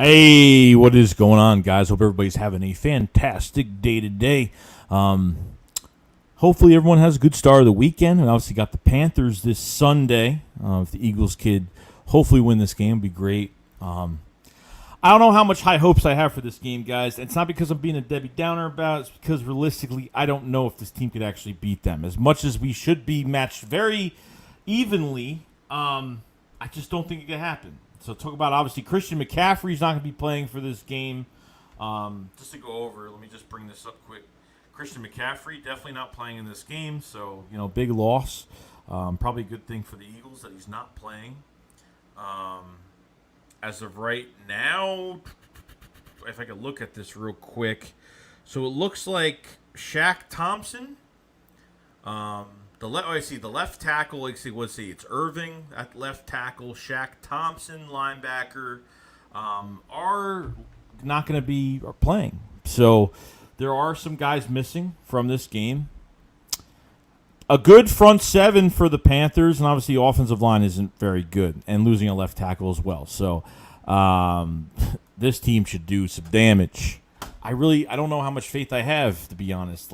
Hey, what is going on, guys? Hope everybody's having a fantastic day today. Hopefully everyone has a good start of the weekend. We obviously got the Panthers this Sunday. If the Eagles could hopefully win this game, it'd be great. I don't know how much high hopes I have for this game, guys. It's not because I'm being a Debbie Downer about it. It's because realistically, I don't know if this team could actually beat them. As much as we should be matched very evenly, I just don't think it could happen. So talk about, obviously, Christian McCaffrey's not going to be playing for this game. Just to go over, let me just bring this up quick. Christian McCaffrey definitely not playing in this game, so, big loss. Probably a good thing for the Eagles that he's not playing. As of right now, if I could look at this real quick. So it looks like Shaq Thompson, the left tackle. It's Irving at left tackle. Shaq Thompson, linebacker, are not going to be playing. So there are some guys missing from this game. A good front seven for the Panthers, and obviously the offensive line isn't very good, and losing a left tackle as well. So this team should do some damage. I don't know how much faith I have, to be honest.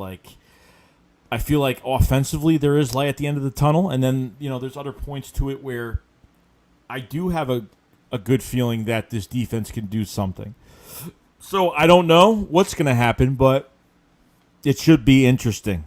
I feel like offensively there is light at the end of the tunnel, and then there's other points to it where I do have a good feeling that this defense can do something. So I don't know what's going to happen, but it should be interesting.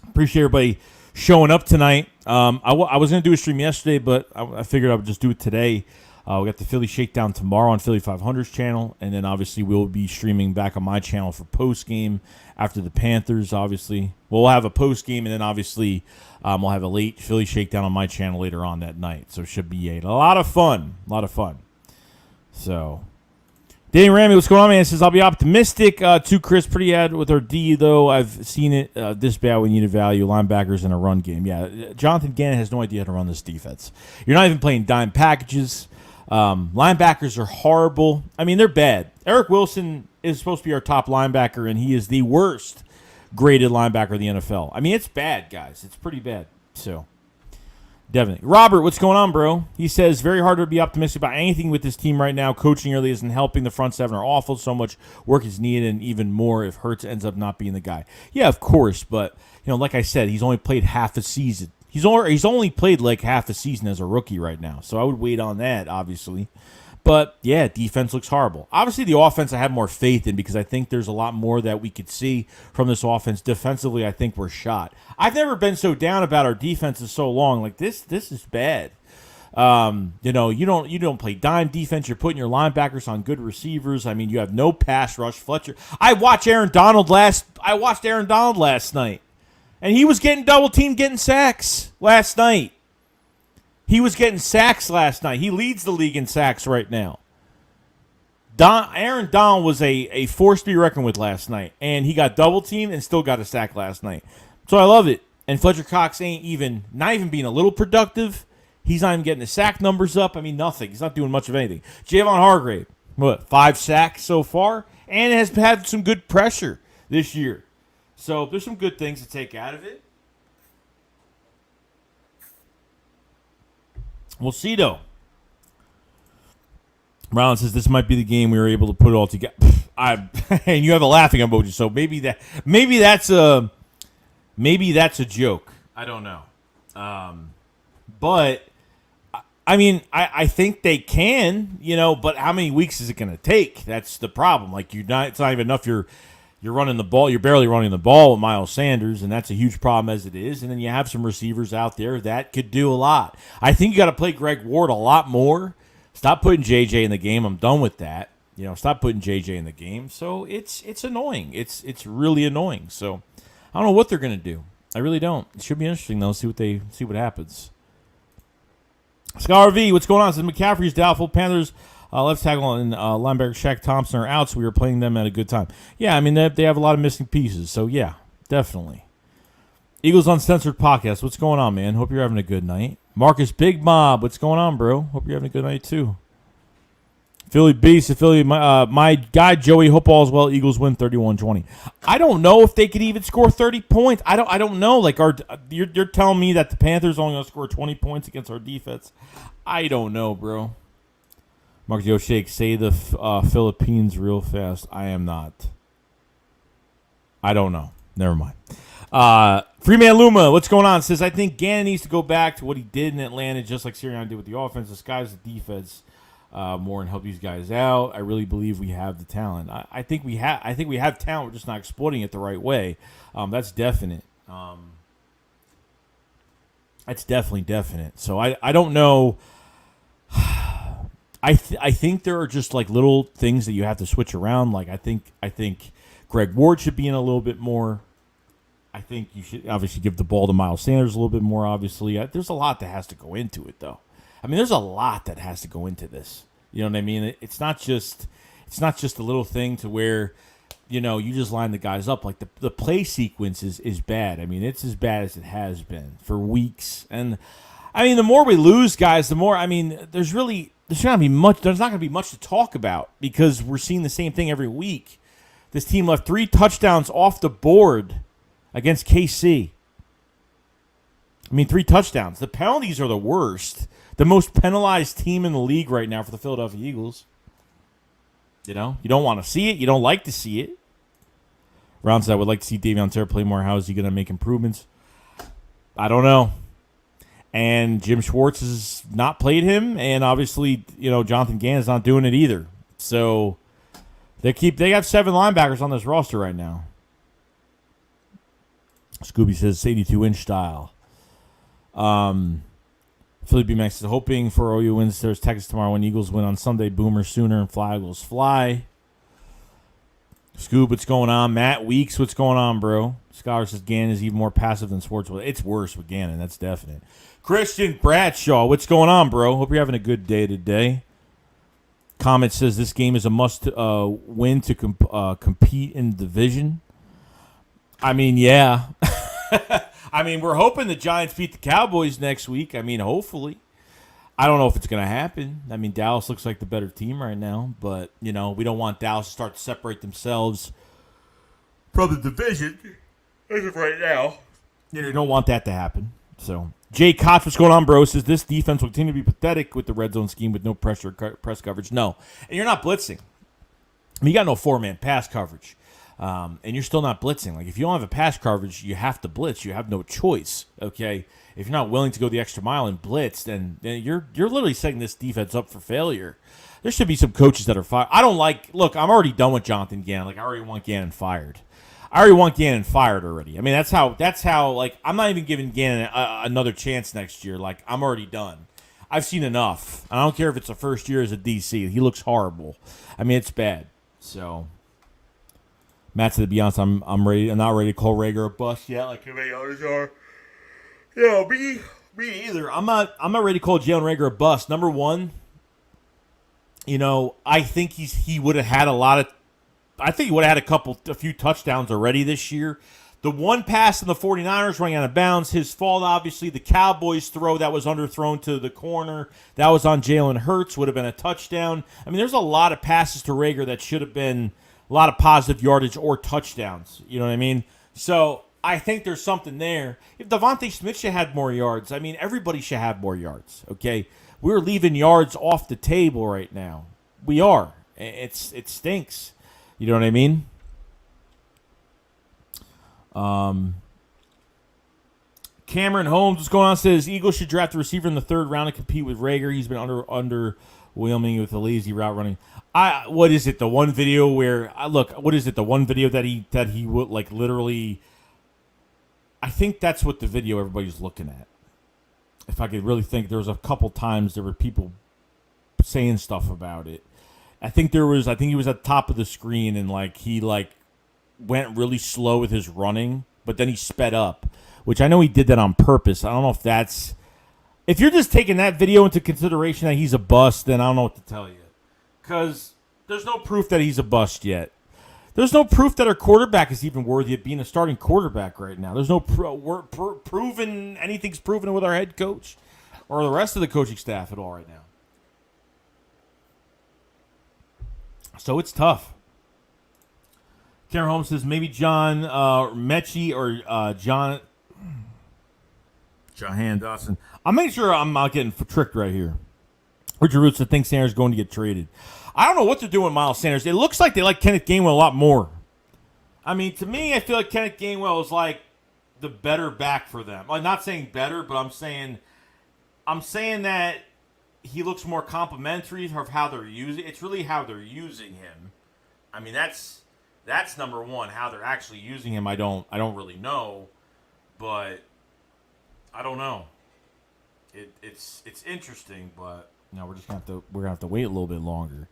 Appreciate everybody showing up tonight. I was going to do a stream yesterday, but I figured I would just do it today. We got the Philly Shakedown tomorrow on Philly 500's channel, and then obviously we'll be streaming back on my channel for post-game after the Panthers, obviously. We'll have a post-game, and then obviously we'll have a late Philly Shakedown on my channel later on that night. So it should be a lot of fun. So, Danny Ramey, what's going on, man? It says, I'll be optimistic. Too Chris, pretty bad with our D, though. I've seen it this bad. We need to value linebackers in a run game. Yeah, Jonathan Gannon has no idea how to run this defense. You're not even playing dime packages. Linebackers are horrible. I mean, they're bad. Eric Wilson is supposed to be our top linebacker, and he is the worst graded linebacker in the NFL. I mean, it's bad, guys. It's pretty bad. So, definitely. Robert, what's going on, bro? He says, very hard to be optimistic about anything with this team right now. Coaching early isn't helping. The front seven are awful. So much work is needed, and even more if Hurts ends up not being the guy. Yeah, of course, but, like I said, he's only played half a season. He's only played like half a season as a rookie right now, so I would wait on that, obviously. But, yeah, defense looks horrible. Obviously, the offense I have more faith in because I think there's a lot more that we could see from this offense. Defensively, I think we're shot. I've never been so down about our defense in so long. Like, this is bad. You don't play dime defense. You're putting your linebackers on good receivers. I mean, you have no pass rush. Fletcher. I watched Aaron Donald last night. And he was getting double-teamed, getting sacks last night. He was getting sacks last night. He leads the league in sacks right now. Aaron Donald was a force to be reckoned with last night. And he got double-teamed and still got a sack last night. So I love it. And Fletcher Cox not even being a little productive. He's not even getting the sack numbers up. I mean, nothing. He's not doing much of anything. Javon Hargrave, 5 sacks so far? And has had some good pressure this year. So there's some good things to take out of it. We'll see, though. Brown says this might be the game we were able to put it all together. And you have a laughing emoji, so maybe that's a joke. I don't know. But I mean, I think they can, But how many weeks is it going to take? That's the problem. It's not even enough. You're running the ball. You're barely running the ball with Miles Sanders, and that's a huge problem as it is. And then you have some receivers out there that could do a lot. I think you got to play Greg Ward a lot more. Stop putting JJ in the game. I'm done with that. Stop putting JJ in the game. So it's annoying. It's really annoying. So I don't know what they're going to do. I really don't. It should be interesting though. See what happens. Scar V, what's going on? Says McCaffrey's doubtful. Panthers. Left tackle and linebacker Shaq Thompson are out, so we were playing them at a good time. Yeah, I mean, they have a lot of missing pieces, so yeah, definitely. Eagles Uncensored Podcast, what's going on, man? Hope you're having a good night. Marcus Big Mob, what's going on, bro? Hope you're having a good night, too. Philly Beast, my guy Joey, hope all is well. Eagles win 31-20. I don't know if they could even score 30 points. I don't know. You're telling me that the Panthers only going to score 20 points against our defense? I don't know, bro. Mark Joe Shake, say the Philippines real fast. I am not. I don't know. Never mind. Freeman Luma, what's going on? Says, I think Gannon needs to go back to what he did in Atlanta, just like Sirianni did with the offense. Disguise the defense more and help these guys out. I really believe we have the talent. I think we have. I think we have talent. We're just not exploiting it the right way. That's definite. That's definitely definite. So I don't know. I think there are just like little things that you have to switch around. Like I think Greg Ward should be in a little bit more. I think you should obviously give the ball to Miles Sanders a little bit more. Obviously, there's a lot that has to go into it, though. I mean, there's a lot that has to go into this. You know what I mean? It's not just a little thing to where, you know, you just line the guys up. Like the play sequence is bad. I mean, it's as bad as it has been for weeks. And I mean, the more we lose, guys, the more. I mean, there's not going to be much to talk about because we're seeing the same thing every week. This team left 3 touchdowns off the board against KC. I mean, 3 touchdowns. The penalties are the worst. The most penalized team in the league right now for the Philadelphia Eagles. You know, you don't want to see it. You don't like to see it. Round said, I would like to see Davion Terra play more. How is he going to make improvements? I don't know. And Jim Schwartz has not played him, and obviously, you know, Jonathan Gannon's not doing it either. So they have 7 linebackers on this roster right now. Scooby says 82-inch style. Philly B-Max is hoping for OU wins. There's Texas tomorrow when Eagles win on Sunday. Boomer sooner and Fly Eagles fly. Scoob, what's going on? Matt Weeks, what's going on, bro? Scholar says Gannon is even more passive than Schwartz. It's worse with Gannon, that's definite. Christian Bradshaw, what's going on, bro? Hope you're having a good day today. Comment says this game is a must win to compete in the division. I mean, yeah. I mean, we're hoping the Giants beat the Cowboys next week. I mean, hopefully. I don't know if it's going to happen. I mean, Dallas looks like the better team right now. But, you know, we don't want Dallas to start to separate themselves from the division as of right now. You know, you don't want that to happen. So, Jay Koch, what's going on, bro? Says this defense will continue to be pathetic with the red zone scheme with no pressure press coverage. No. And you're not blitzing. I mean, you got no 4-man pass coverage. And you're still not blitzing. Like, if you don't have a pass coverage, you have to blitz. You have no choice, okay? If you're not willing to go the extra mile and blitz, then you're literally setting this defense up for failure. There should be some coaches that are fired. Look, I'm already done with Jonathan Gannon. Like, I already want Gannon fired. Already. I mean, that's how, like, I'm not even giving Gannon another chance next year. Like, I'm already done. I've seen enough. I don't care if it's the first year as a DC. He looks horrible. I mean, it's bad. So, Matt said, to be honest, I'm not ready to call Rager a bust yet, like many others are. Yeah, me either. I'm not ready to call Jalen Rager a bust. Number one, you know, I think he would have had a few touchdowns already this year. The one pass in the 49ers running out of bounds, his fault, obviously. The Cowboys throw that was underthrown to the corner, that was on Jalen Hurts, would have been a touchdown. I mean, there's a lot of passes to Rager that should have been a lot of positive yardage or touchdowns. You know what I mean? So I think there's something there. If Devontae Smith should have more yards, I mean, everybody should have more yards, okay? We're leaving yards off the table right now. We are. It stinks. You know what I mean? Cameron Holmes, what's going on? Says Eagles should draft a receiver in the 3rd round to compete with Rager. He's been underwhelming with the lazy route running. What is it? The one video where what is it? The one video that he would like literally. I think that's what the video everybody's looking at. If I could really think, there was a couple times there were people saying stuff about it. I think he was at the top of the screen and he went really slow with his running, but then he sped up, which I know he did that on purpose. I don't know if that's. If you're just taking that video into consideration that he's a bust, then I don't know what to tell you. Because there's no proof that he's a bust yet. There's no proof that our quarterback is even worthy of being a starting quarterback right now. There's no proven, anything's proven with our head coach or the rest of the coaching staff at all right now. So it's tough. Cameron Holmes says maybe John Mechie or Jahan Dawson. I'll make sure I'm not getting tricked right here. Richard Roots thinks Sanders is going to get traded. I don't know what they're doing with Miles Sanders. It looks like they like Kenneth Gainwell a lot more. I mean, to me, I feel like Kenneth Gainwell is like the better back for them. I'm not saying better, but I'm saying that he looks more complimentary of how they're using. It's really how they're using him. I mean, that's number one. How they're actually using him, I don't really know, but I don't know. It's interesting, but no, we're gonna have to wait a little bit longer.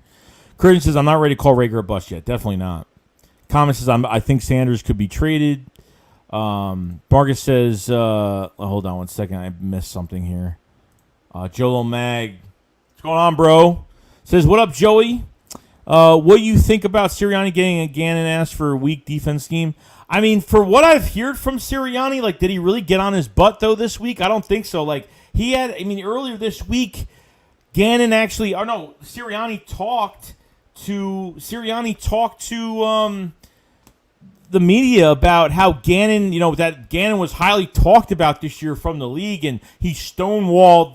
Curtin says I'm not ready to call Rager a bust yet. Definitely not. Comment says I think Sanders could be traded. Vargas says hold on one second, I missed something here. Jolo Mag, what's going on, bro? Says what up, Joey? What do you think about Sirianni getting a Gannon ass for a weak defense scheme? I mean, for what I've heard from Sirianni, like, did he really get on his butt though this week? I don't think so. Like, earlier this week, Gannon actually, or no, Sirianni talked to the media about how Gannon, that Gannon was highly talked about this year from the league, and he stonewalled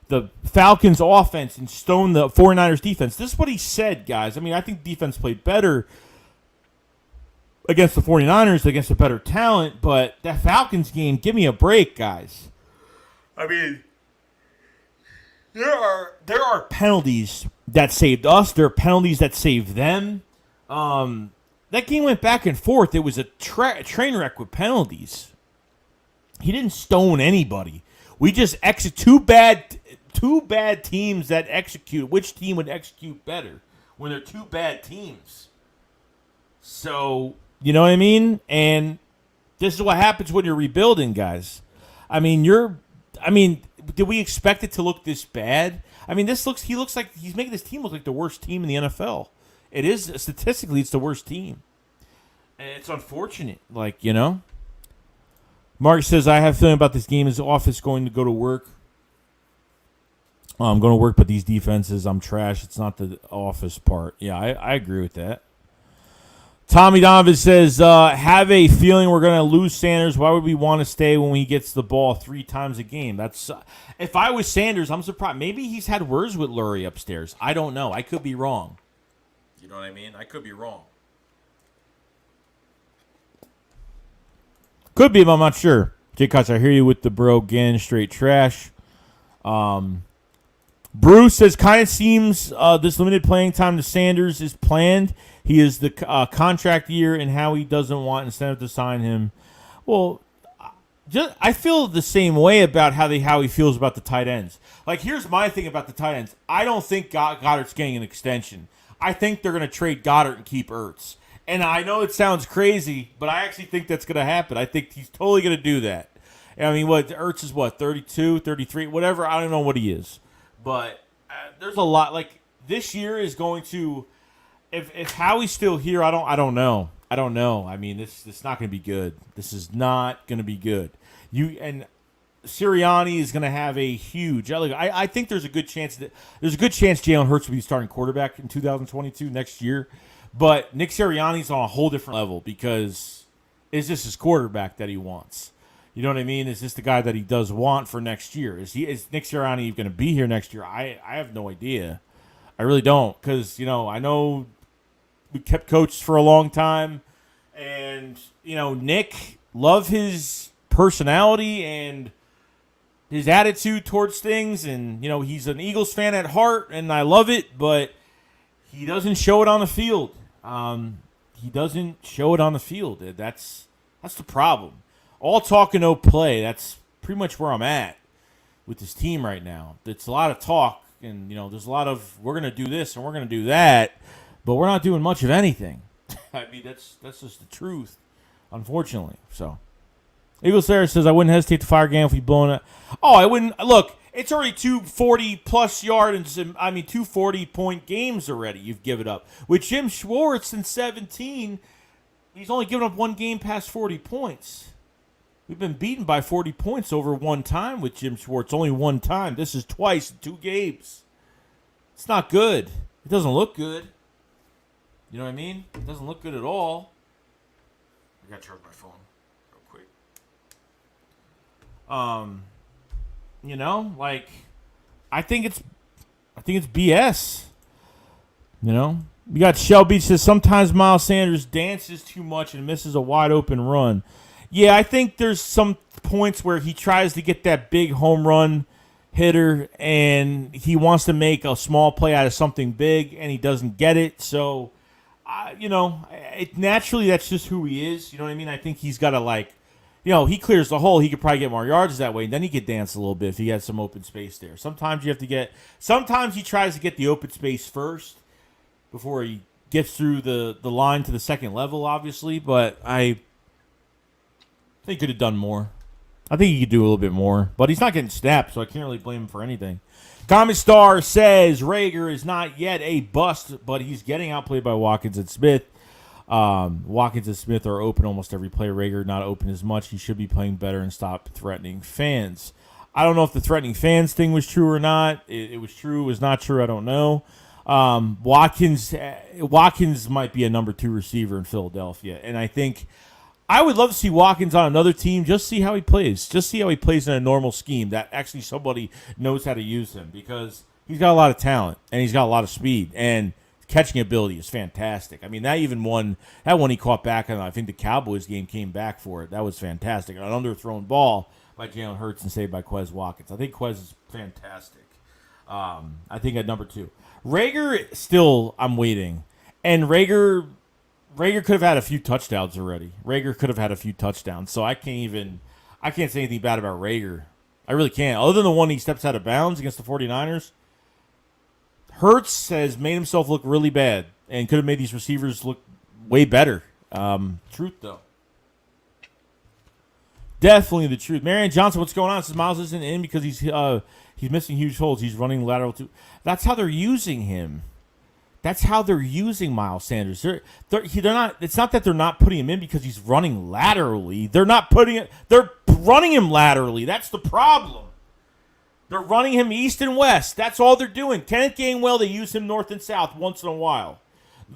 the Falcons offense and stoned the 49ers defense. This is what he said, guys. I mean, I think defense played better against the 49ers, against a better talent, but that Falcons game, give me a break, guys. I mean, there are penalties that saved us. There are penalties that saved them. That game went back and forth. It was a train wreck with penalties. He didn't stone anybody. We just two bad teams that execute. Which team would execute better when they're two bad teams? So, you know what I mean? And this is what happens when you're rebuilding, guys. I mean, did we expect it to look this bad? I mean, he looks like he's making this team look like the worst team in the NFL. It is, statistically, it's the worst team. And it's unfortunate. Like, Mark says, I have a feeling about this game. His office going to go to work. I'm going to work, but these defenses, I'm trash. It's not the office part. Yeah, I agree with that. Tommy Donovan says, have a feeling we're going to lose Sanders. Why would we want to stay when he gets the ball 3 times a game? That's if I was Sanders, I'm surprised. Maybe he's had words with Lurie upstairs. I don't know. I could be wrong. You know what I mean? I could be wrong. Could be, but I'm not sure. Jay Cox, I hear you with the bro. Gannon, straight trash. Bruce says, kind of seems this limited playing time to Sanders is planned. He is the contract year and how he doesn't want incentive to sign him. Well, I feel the same way about how he feels about the tight ends. Like, here's my thing about the tight ends. I don't think Goddard's getting an extension. I think they're going to trade Goddard and keep Ertz. And I know it sounds crazy, but I actually think that's going to happen. I think he's totally going to do that. I mean, Ertz is 32, 33, whatever. I don't know what he is. But there's a lot. Like, this year is going to, if Howie's still here, I don't know. I don't know. I mean, this is not going to be good. This is not going to be good. Sirianni is going to have a huge. I think there's a good chance Jalen Hurts will be starting quarterback in 2022 next year. But Nick Sirianni's on a whole different level because is this his quarterback that he wants? You know what I mean? Is this the guy that he does want for next year? Is Nick Sirianni going to be here next year? I have no idea. I really don't because, I know we kept coaches for a long time. And, Nick, love his personality and his attitude towards things. And, he's an Eagles fan at heart, and I love it. But he doesn't show it on the field. He doesn't show it on the field. That's the problem. All talk and no play. That's pretty much where I'm at with this team right now. It's a lot of talk, and there's a lot of we're gonna do this and we're gonna do that, but we're not doing much of anything. I mean, that's just the truth, unfortunately. So, Eagle Sarah says I wouldn't hesitate to fire Gannon if he blown it. Oh, I wouldn't. Look, it's already 240-plus yards and 240-point games already you've given up. With Jim Schwartz in 17, he's only given up one game past 40 points. We've been beaten by 40 points over one time with Jim Schwartz. Only one time. This is twice in 2 games. It's not good. It doesn't look good. You know what I mean? It doesn't look good at all. I got to charge my phone real quick. I think it's I think it's BS. You know? We got Shelby says sometimes Miles Sanders dances too much and misses a wide open run. Yeah, I think there's some points where he tries to get that big home run hitter and he wants to make a small play out of something big and he doesn't get it. So, naturally that's just who he is. You know what I mean? I think he's got to he clears the hole. He could probably get more yards that way. And then he could dance a little bit if he has some open space there. Sometimes he tries to get the open space first before he gets through the line to the second level, obviously. But I think he could have done more. I think he could do a little bit more. But he's not getting snapped, so I can't really blame him for anything. Common Star says Rager is not yet a bust, but he's getting outplayed by Watkins and Smith. Watkins and Smith are open almost every play. Rager not open as much. He should be playing better and stop threatening fans. I don't know if the threatening fans thing was true or not. It was true. It was not true. I don't know. Watkins might be a number 2 receiver in Philadelphia, and I think I would love to see Watkins on another team. Just see how he plays. Just see how he plays in a normal scheme that actually somebody knows how to use him, because he's got a lot of talent and he's got a lot of speed and catching ability is fantastic. I mean, that one he caught back on. I think the Cowboys game came back for it. That was fantastic. An underthrown ball by Jalen Hurts and saved by Quez Watkins. I think Quez is fantastic. I think at number 2. Rager, still, I'm waiting. And Rager could have had a few touchdowns already. Rager could have had a few touchdowns. So I can't say anything bad about Rager. I really can't. Other than the one he steps out of bounds against the 49ers, Hurts has made himself look really bad and could have made these receivers look way better. Truth, though. Definitely the truth. Marion Johnson, what's going on? Says Miles isn't in because he's missing huge holes. He's running lateral too. That's how they're using him. That's how they're using Miles Sanders. They're not. It's not that they're not putting him in because he's running laterally. They're not putting it. They're running him laterally. That's the problem. They're running him east and west. That's all they're doing. Kenneth Gainwell, they use him north and south once in a while.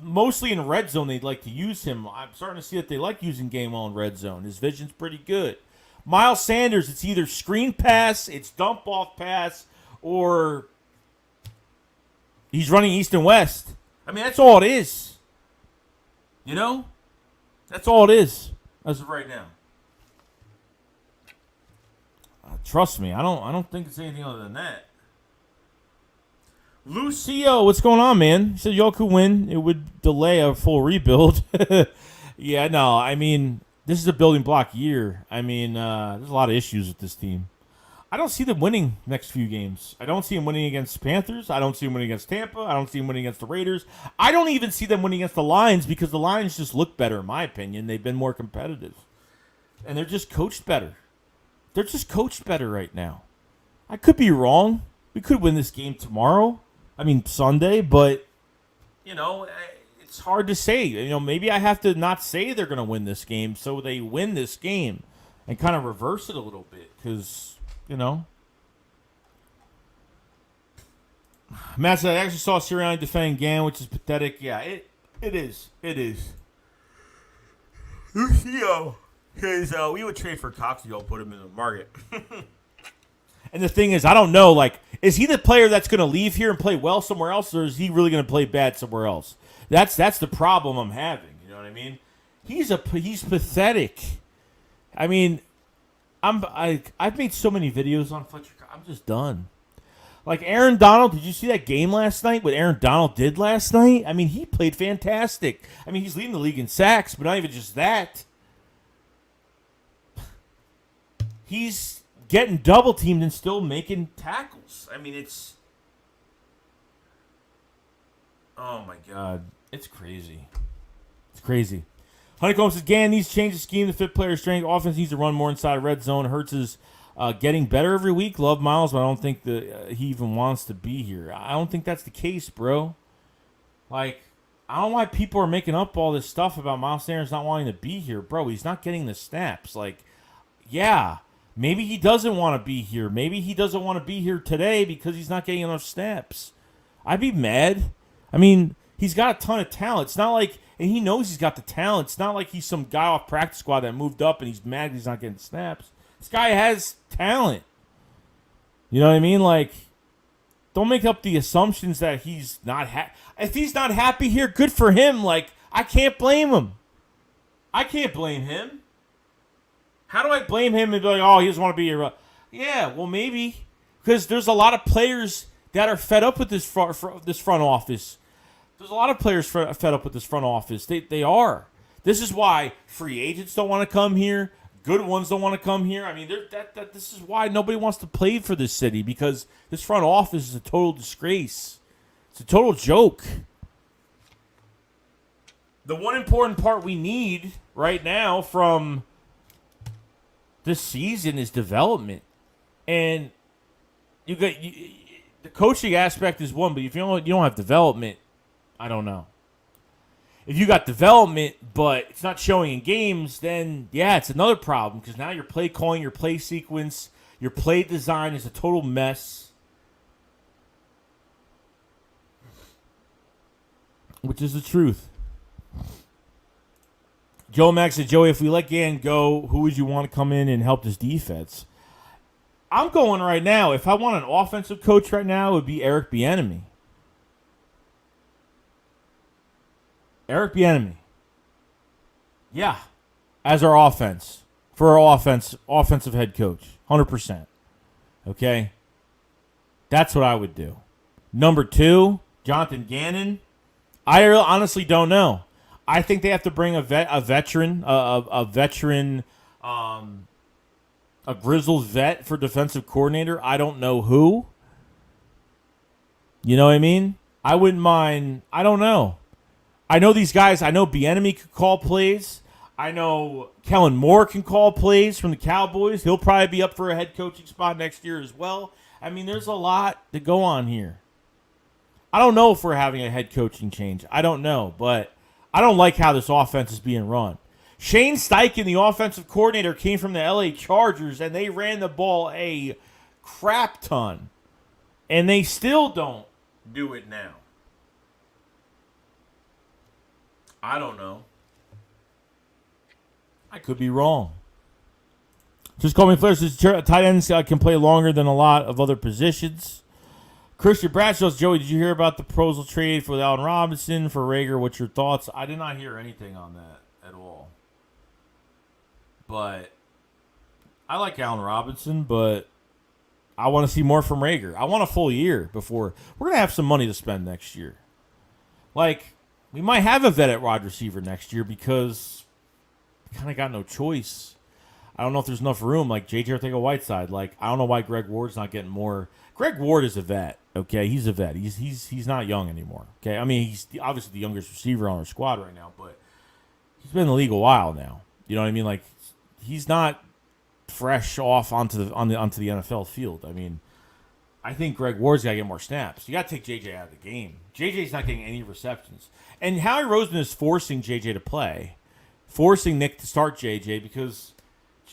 Mostly in red zone, they'd like to use him. I'm starting to see that they like using Gainwell in red zone. His vision's pretty good. Miles Sanders, it's either screen pass, it's dump off pass, or he's running east and west. I mean, that's all it is. You know? That's all it is as of right now. Trust me, I don't think it's anything other than that. Lucio, what's going on, man? He said y'all could win. It would delay a full rebuild. Yeah, no, I mean, this is a building block year. I mean, there's a lot of issues with this team. I don't see them winning next few games. I don't see them winning against Panthers. I don't see them winning against Tampa. I don't see them winning against the Raiders. I don't even see them winning against the Lions because the Lions just look better, in my opinion. They've been more competitive. And they're just coached better. They're just coached better right now. I could be wrong. We could win this game tomorrow. I mean, Sunday. But, it's hard to say. Maybe I have to not say they're going to win this game so they win this game and kind of reverse it a little bit because, Matt said, I actually saw Sirianni defending Gannon, which is pathetic. Yeah, it is. It is. Lucio. Because we would trade for Cox if y'all put him in the market. And the thing is, I don't know, is he the player that's going to leave here and play well somewhere else, or is he really going to play bad somewhere else? That's the problem I'm having. You know what I mean? He's pathetic. I mean, I've made so many videos on Fletcher. I'm just done. Like Aaron Donald, did you see that game last night? What Aaron Donald did last night? I mean, he played fantastic. I mean, he's leading the league in sacks, but not even just that. He's getting double teamed and still making tackles. I mean, it's... Oh, my God. It's crazy. It's crazy. Honeycomb says, Gannon needs to change the scheme to fit player strength. Offense needs to run more inside red zone. Hurts is getting better every week. Love Miles, but I don't think that he even wants to be here. I don't think that's the case, bro. I don't know why people are making up all this stuff about Miles Sanders not wanting to be here. Bro, he's not getting the snaps. Yeah. Maybe he doesn't want to be here. Maybe he doesn't want to be here today because he's not getting enough snaps. I'd be mad. I mean, he's got a ton of talent. It's not like, and he knows he's got the talent. It's not like he's some guy off practice squad that moved up and he's mad he's not getting snaps. This guy has talent. You know what I mean? don't make up the assumptions that he's not if he's not happy here, good for him. Like, I can't blame him. I can't blame him. How do I blame him and be like, oh, he doesn't want to be here? Yeah, well, maybe. Because there's a lot of players that are fed up with this front office. There's a lot of players fed up with this front office. They are. This is why free agents don't want to come here. Good ones don't want to come here. I mean, this is why nobody wants to play for this city, because this front office is a total disgrace. It's a total joke. The one important part we need right now from this season is development. And the coaching aspect is one, but if you don't have development, I don't know. If you got development, but it's not showing in games, then, yeah, it's another problem, because now your play calling, your play sequence, your play design is a total mess. Which is the truth. Joe Max said, Joey, if we let Gannon go, who would you want to come in and help this defense? I'm going right now. If I want an offensive coach right now, it would be Eric Bieniemy. Eric Bieniemy. Yeah. As our offense. For our offensive head coach. 100%. Okay? That's what I would do. Number 2, Jonathan Gannon. I honestly don't know. I think they have to bring a veteran, a grizzled vet for defensive coordinator. I don't know who. You know what I mean? I wouldn't mind. I don't know. I know these guys. I know Bieniemy could call plays. I know Kellen Moore can call plays from the Cowboys. He'll probably be up for a head coaching spot next year as well. I mean, there's a lot to go on here. I don't know if we're having a head coaching change. I don't know, but I don't like how this offense is being run. Shane Steichen, the offensive coordinator, came from the LA Chargers, and they ran the ball a crap ton. And they still don't do it now. I don't know. I could be wrong. Just call me Flair says tight ends can play longer than a lot of other positions. Christian Bradshaw, Joey, did you hear about the proposal trade for Allen Robinson for Rager? What's your thoughts? I did not hear anything on that at all. But I like Allen Robinson, but I want to see more from Rager. I want a full year before. We're going to have some money to spend next year. Like, we might have a vet at wide receiver next year because we kind of got no choice. I don't know if there's enough room, like J.J. Ortega-Whiteside. Like, I don't know why Greg Ward's not getting more. Greg Ward is a vet, okay? He's a vet. He's not young anymore, okay? I mean, he's obviously the youngest receiver on our squad right now, but he's been in the league a while now. You know what I mean? Like, he's not fresh off onto the NFL field. I mean, I think Greg Ward's got to get more snaps. You got to take J.J. out of the game. J.J.'s not getting any receptions. And Howie Roseman is forcing J.J. to play, forcing Nick to start J.J. because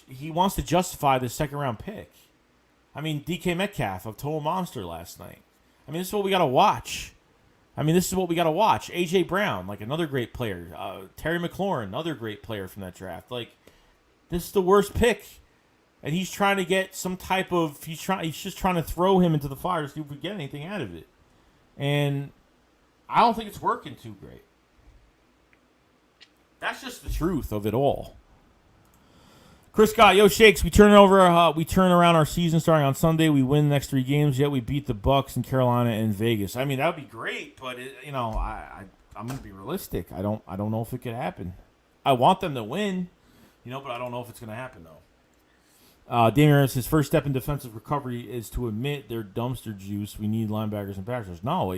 he wants to justify the second-round pick. I mean, DK Metcalf, a total monster last night. I mean, this is what we got to watch. A.J. Brown, like another great player. Terry McLaurin, another great player from that draft. Like, this is the worst pick. And he's trying to get some type of... He's just trying to throw him into the fire to see if we get anything out of it. And I don't think it's working too great. That's just the truth of it all. Chris Scott, yo Shakes, we turn around our season starting on Sunday. We win the next 3 games, yet we beat the Bucks in Carolina and Vegas. I mean, that would be great, but I'm going to be realistic. I don't know if it could happen. I want them to win, but I don't know if it's going to happen though. Damian says first step in defensive recovery is to admit their dumpster juice. We need linebackers and passers. No,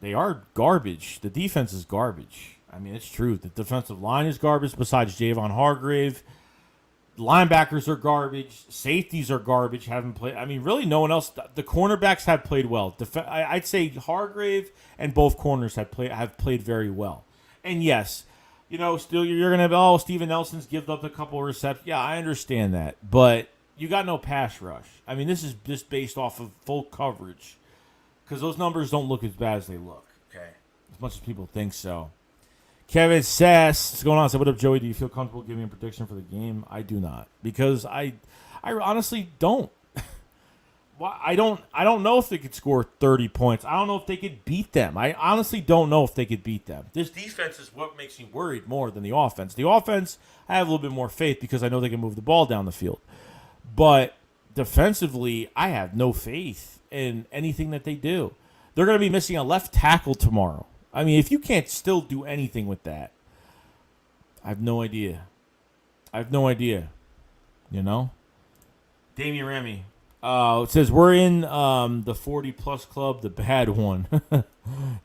they are garbage. The defense is garbage. I mean, it's true. The defensive line is garbage besides Javon Hargrave. Linebackers are garbage. Safeties are garbage. Haven't played. I mean, really no one else. The cornerbacks have played well. I'd say Hargrave and both corners have played very well. And yes, still you're going to have, Steven Nelson's given up a couple of receptions. Yeah, I understand that. But you got no pass rush. I mean, this is just based off of full coverage because those numbers don't look as bad as they look. Okay. As much as people think so. Kevin Sass, what's going on? So, what up, Joey? Do you feel comfortable giving a prediction for the game? I do not, because I honestly don't. I don't know if they could score 30 points. I don't know if they could beat them. I honestly don't know if they could beat them. This defense is what makes me worried more than the offense. The offense, I have a little bit more faith because I know they can move the ball down the field. But defensively, I have no faith in anything that they do. They're going to be missing a left tackle tomorrow. I mean, if you can't still do anything with that, I have no idea. You know? Damian Remy. It says we're in the 40-plus club, the bad one.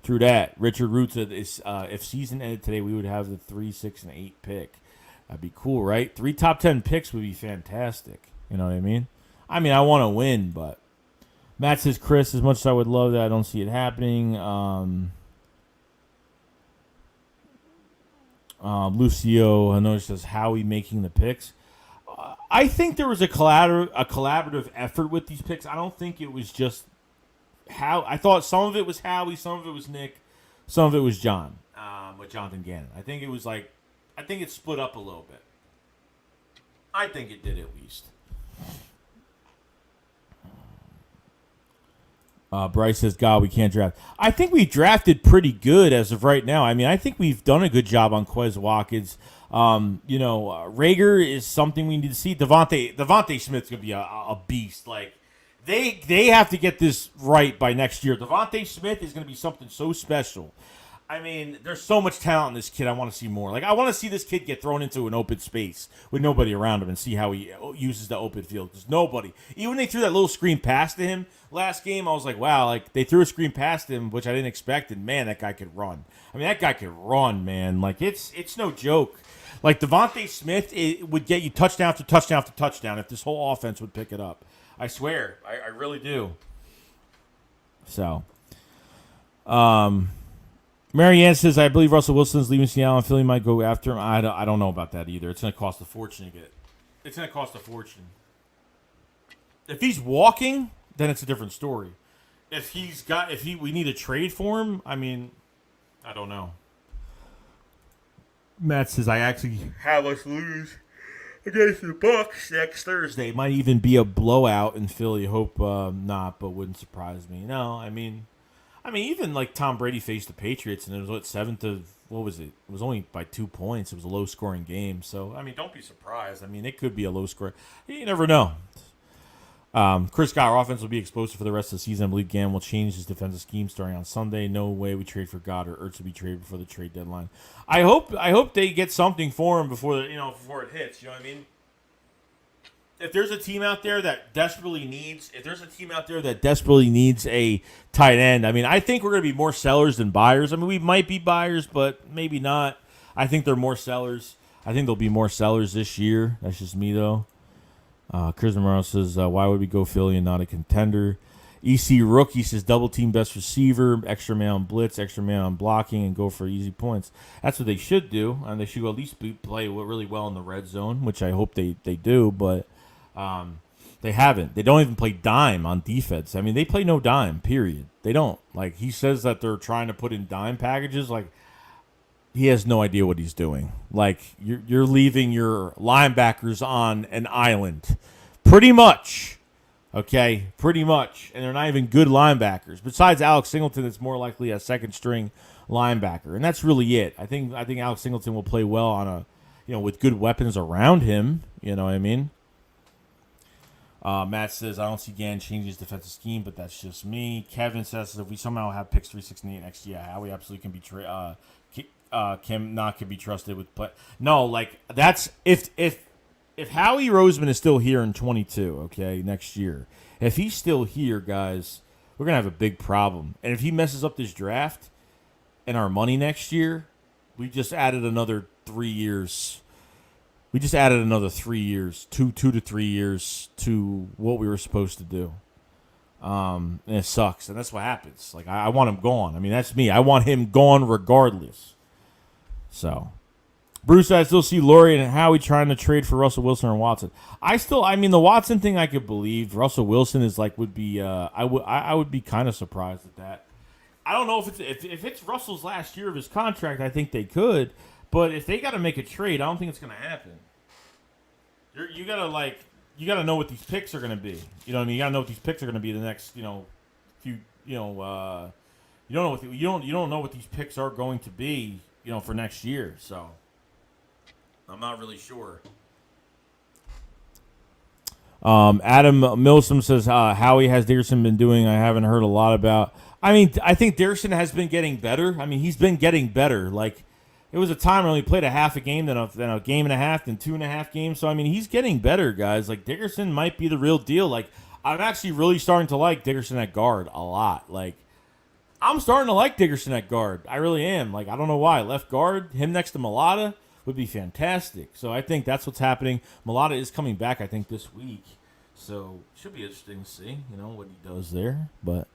Through that, Richard Root said, if season ended today, we would have the 3, 6, and 8 pick. That'd be cool, right? 3 top 10 picks would be fantastic. You know what I mean? I want to win, but Matt says, Chris, as much as I would love that, I don't see it happening. Lucio, I know, says Howie making the picks. I think there was a collaborative effort with these picks. I don't think it was just how. I thought some of it was Howie, some of it was Nick, some of it was John, with Jonathan Gannon. I think it was I think it split up a little bit. I think it did at least. Bryce says, God, we can't draft. I think we drafted pretty good as of right now. I think we've done a good job on Quez Watkins. Rager is something we need to see. Devontae Smith's going to be a beast. Like, they have to get this right by next year. Devontae Smith is going to be something so special. There's so much talent in this kid. I want to see more. Like, I want to see this kid get thrown into an open space with nobody around him and see how he uses the open field. There's nobody. Even when they threw that little screen pass to him last game, I was like, wow, like, they threw a screen past him, which I didn't expect, and, man, that guy could run. That guy could run, man. Like, it's no joke. Like, Devontae Smith, it would get you touchdown after touchdown after touchdown if this whole offense would pick it up. I swear. I really do. So, Marianne says, I believe Russell Wilson's leaving Seattle and Philly might go after him. I don't know about that either. It's going to cost a fortune to get. It's going to cost a fortune. If he's walking, then it's a different story. If we need a trade for him, I don't know. Matt says, I actually have us lose against the Bucs next Thursday. It might even be a blowout in Philly. Hope not, but wouldn't surprise me. No, even like Tom Brady faced the Patriots, and it was 7-0. What was it? It was only by 2 points. It was a low-scoring game. So, don't be surprised. It could be a low score. You never know. Chris Scott, our offense will be explosive for the rest of the season. I believe Gannon will change his defensive scheme starting on Sunday. No way we trade for God or Ertz will be traded before the trade deadline. I hope they get something for him before it hits. You know what I mean? If there's a team out there that desperately needs a tight end, I think we're going to be more sellers than buyers. We might be buyers, but maybe not. I think they're more sellers. I think there'll be more sellers this year. That's just me, though. Chris Morales says, why would we go Philly and not a contender? EC Rookie says, double team best receiver, extra man on blitz, extra man on blocking, and go for easy points. That's what they should do, and they should at least play really well in the red zone, which I hope they do, but they haven't. They don't even play dime on defense. They play no dime, period. They don't. Like, he says that they're trying to put in dime packages. Like, he has no idea what he's doing. Like, you're leaving your linebackers on an island. Pretty much. Okay? Pretty much. And they're not even good linebackers. Besides Alex Singleton, it's more likely a second-string linebacker. And that's really it. I think Alex Singleton will play well on with good weapons around him. You know what I mean? Matt says, I don't see Gannon changing his defensive scheme, but that's just me. Kevin says, if we somehow have picks 3, 6, and 8 next year, Howie absolutely can be can be trusted with play. No, like, that's if Howie Roseman is still here in 22, okay, next year. If he's still here, guys, we're gonna have a big problem. And if he messes up this draft and our money next year, we just added another 3 years. We just added another 3 years, 2 to 3 years to what we were supposed to do. And it sucks, and that's what happens. Like, I want him gone. That's me. I want him gone regardless. So, Bruce, I still see Laurie and Howie trying to trade for Russell Wilson or Watson. The Watson thing I could believe. Russell Wilson is would be. I would be kind of surprised at that. I don't know if it's Russell's last year of his contract. I think they could, but if they got to make a trade, I don't think it's going to happen. You got to you got to know what these picks are going to be. You know what I mean? You got to know what these picks are going to be the next, few, you don't know what these picks are going to be, for next year. So I'm not really sure. Adam Milsom says, Howie has Dickerson been doing? I haven't heard a lot about. I mean, I think Dickerson has been getting better. I mean, he's been getting better. Like, it was a time when he played a half a game, then a game and a half, then 2.5 games. So, I mean, he's getting better, guys. Like, Dickerson might be the real deal. Like, I'm actually really starting to like Dickerson at guard a lot. Like, I'm starting to like Dickerson at guard. I really am. Like, I don't know why. Left guard, him next to Mulata would be fantastic. So I think that's what's happening. Mulata is coming back, I think, this week. So should be interesting to see, what he does there. But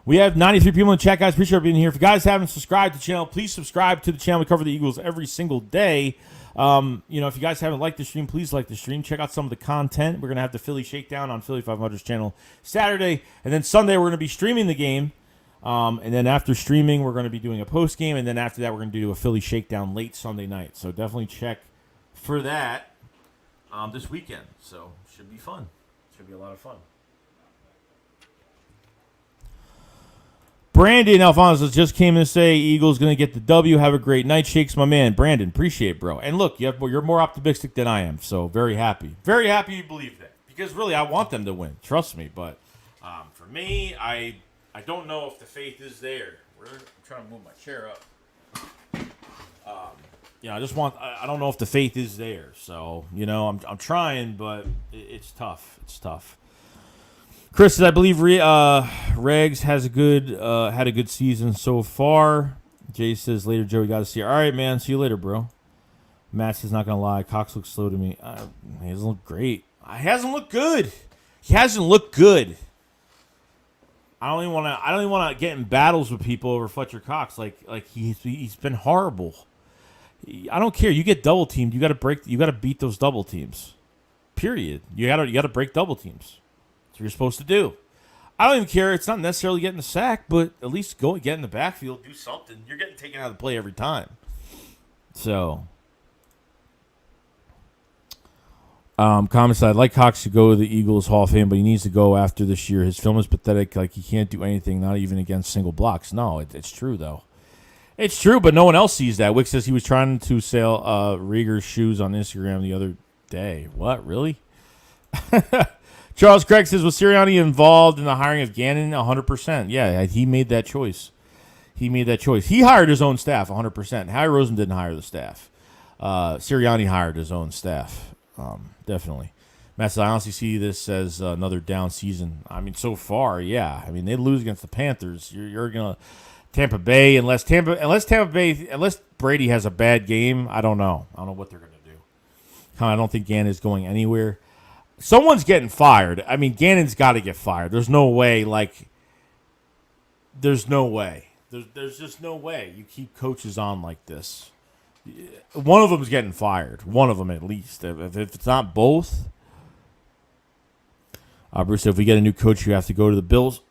we have 93 people in the chat, guys. Appreciate you being here. If you guys haven't subscribed to the channel, please subscribe to the channel. We cover the Eagles every single day. If you guys haven't liked the stream, please like the stream. Check out some of the content. We're going to have the Philly Shakedown on Philly 500's channel Saturday. And then Sunday, we're going to be streaming the game. And then after streaming, we're going to be doing a post game. And then after that, we're going to do a Philly Shakedown late Sunday night. So definitely check for that this weekend. So should be fun. Should be a lot of fun. Brandon Alfonso just came in to say Eagles going to get the W. Have a great night. Shakes, my man. Brandon, appreciate it, bro. And look, you're more optimistic than I am. So very happy. Very happy you believe that. Because really, I want them to win. Trust me. But for me, I don't know if the faith is there. I'm trying to move my chair up. I don't know if the faith is there. So, I'm trying, but it's tough. It's tough. Chris says, I believe Regs has had a good season so far. Jay says, later, Joe, we got to see you. All right, man. See you later, bro. Matt says, not going to lie. Cox looks slow to me. He doesn't look great. He hasn't looked good. I don't even want to get in battles with people over Fletcher Cox. Like he's been horrible. I don't care. You get double teamed. You got to beat those double teams. Period. You got to break double teams. That's what you're supposed to do. I don't even care. It's not necessarily getting a sack, but at least go and get in the backfield, do something. You're getting taken out of the play every time. So, comments. I'd like Cox to go to the Eagles Hall of Fame, but he needs to go after this year. His film is pathetic. Like, he can't do anything, not even against single blocks. No, it's true though. It's true, but no one else sees that. Wick says he was trying to sell Rieger's shoes on Instagram the other day. What, really? Charles Craig says, was Sirianni involved in the hiring of Gannon? 100%. Yeah, he made that choice. He hired his own staff 100%. Howie Rosen didn't hire the staff. Sirianni hired his own staff. Definitely. Matt says, I honestly see this as another down season. I mean, so far, yeah. I mean, they lose against the Panthers. You're going to Tampa Bay, unless Brady has a bad game, I don't know. I don't know what they're going to do. I don't think Gannon is going anywhere. Someone's getting fired. I mean, Gannon's got to get fired. There's no way. There's no way. There's just no way you keep coaches on like this. One of them's getting fired. One of them at least. If it's not both. Bruce said, if we get a new coach, you have to go to the Bills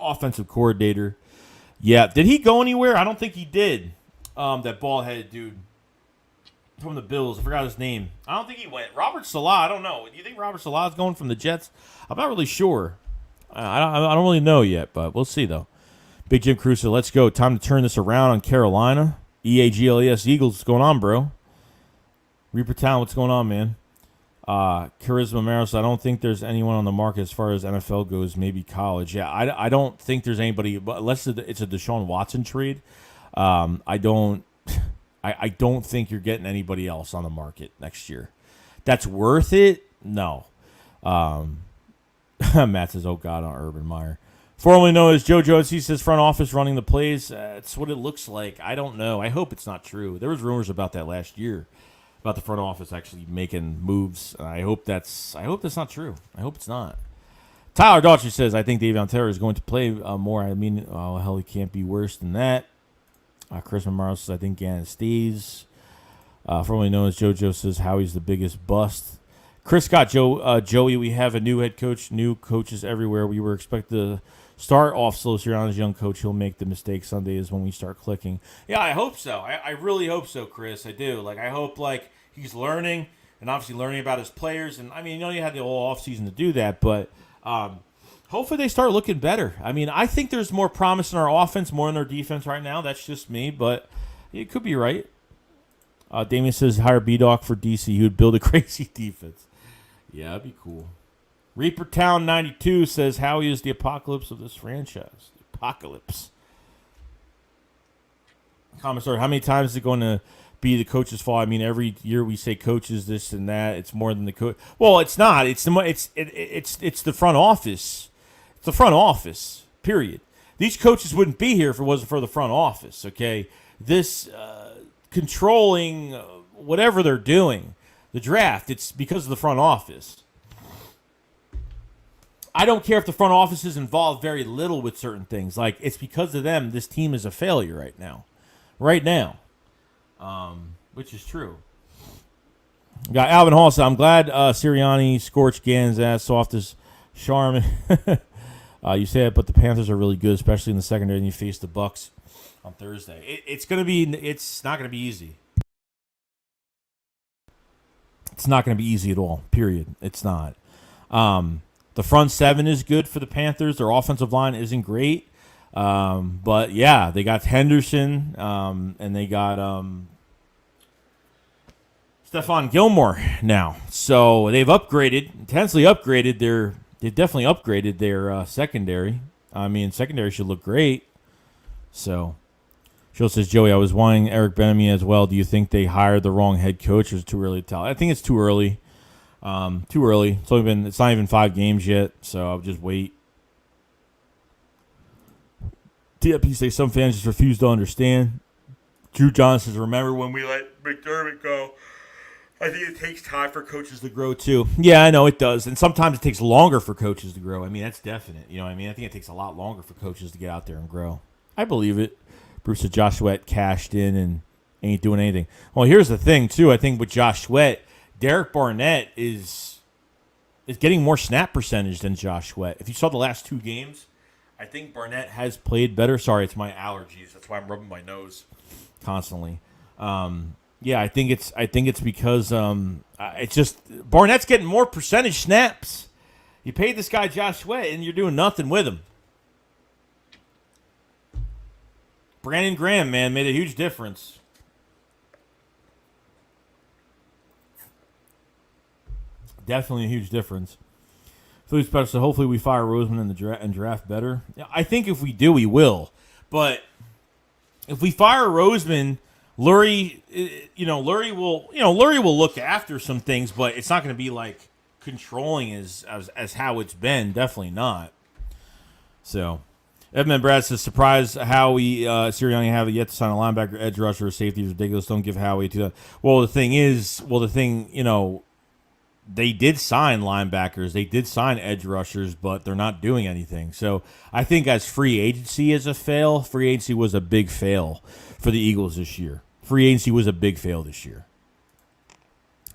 offensive coordinator. Yeah. Did he go anywhere? I don't think he did. That bald-headed dude from the Bills. I forgot his name. I don't think he went. Robert Salah, I don't know. Do you think Robert Salah is going from the Jets? I'm not really sure. I don't really know yet, but we'll see, though. Big Jim Crusoe, let's go. Time to turn this around on Carolina. EAGLES Eagles, what's going on, bro? Reaper Town, what's going on, man? Charisma Maros, I don't think there's anyone on the market as far as NFL goes, maybe college. Yeah, I don't think there's anybody, unless it's a Deshaun Watson trade. I don't think you're getting anybody else on the market next year. That's worth it? No. Matt says, oh, God, on Urban Meyer. Formerly known as JoJo, he says front office running the plays. That's what it looks like. I don't know. I hope it's not true. There was rumors about that last year, about the front office actually making moves. I hope that's not true. I hope it's not. Tyler Daughtry says, I think Davion Taylor is going to play more. I mean, oh, hell, he can't be worse than that. Chris Morrow says, I think Gannon stays. Formerly known as JoJo says, Howie's the biggest bust. Chris Scott, Joey, we have a new head coach, new coaches everywhere. We were expected to start off slow. Sirianni's young coach. He'll make the mistake. Sunday is when we start clicking. Yeah, I hope so. I really hope so, Chris. I do. I hope, he's learning. and obviously learning about his players. And I mean, you had the whole offseason to do that, but hopefully they start looking better. I mean, I think there's more promise in our offense, more in their defense right now. That's just me, but it could be right. Damien says hire B-Doc for DC. He would build a crazy defense. Yeah, that'd be cool. Reaper Town 92 says Howie is the apocalypse of this franchise. The apocalypse. Commissar, how many times is it going to be the coach's fault? I mean, every year we say coaches this and that. It's more than the coach. Well, it's not. It's the front office. It's the front office. Period. These coaches wouldn't be here if it wasn't for the front office. Okay, this controlling whatever they're doing, the draft. It's because of the front office. I don't care if the front office is involved very little with certain things. Like, it's because of them this team is a failure right now. Which is true. Got Alvin Hall said, I'm glad Sirianni scorched Gannon's ass soft as Charmin. You say it, but the Panthers are really good, especially in the secondary, and you face the Bucks on Thursday. It's not going to be easy. It's not going to be easy at all, period. It's not. The front seven is good for the Panthers. Their offensive line isn't great. But, yeah, they got Henderson, and they got Stephon Gilmore now. So they've intensely upgraded they've definitely upgraded their secondary. I mean, secondary should look great. So, Jill says, Joey, I was wanting Eric Bieniemy as well. Do you think they hired the wrong head coach, or is it too early to tell? I think it's too early. Too early. It's not even 5 games yet, so I'll just wait. TFP say some fans just refuse to understand. Drew Johnson says, remember when we let McDermott go? I think it takes time for coaches to grow, too. Yeah, I know it does. And sometimes it takes longer for coaches to grow. I mean, that's definite. You know what I mean? I think it takes a lot longer for coaches to get out there and grow. I believe it. Bruce said Josh Sweat cashed in and ain't doing anything. Well, here's the thing, too. I think with Josh Sweat, Derek Barnett is getting more snap percentage than Josh Sweat. If you saw the last 2 games, I think Barnett has played better. Sorry, it's my allergies. That's why I'm rubbing my nose constantly. Yeah, I think it's because it's just Barnett's getting more percentage snaps. You paid this guy Josh Sweat, and you're doing nothing with him. Brandon Graham, man, made a huge difference. Definitely a huge difference. Philly Special, so hopefully we fire Roseman in the draft better. I think if we do, we will. But if we fire Roseman, Lurie will look after some things, but it's not going to be like controlling as how it's been. Definitely not. So, Edmund Brad says, surprised Howie Sirianni have yet to sign a linebacker, edge rusher, or safety is ridiculous. Don't give Howie to that. Well, they did sign linebackers. They did sign edge rushers, but they're not doing anything. So I think as free agency is a fail, free agency was a big fail for the Eagles this year. Free agency was a big fail this year.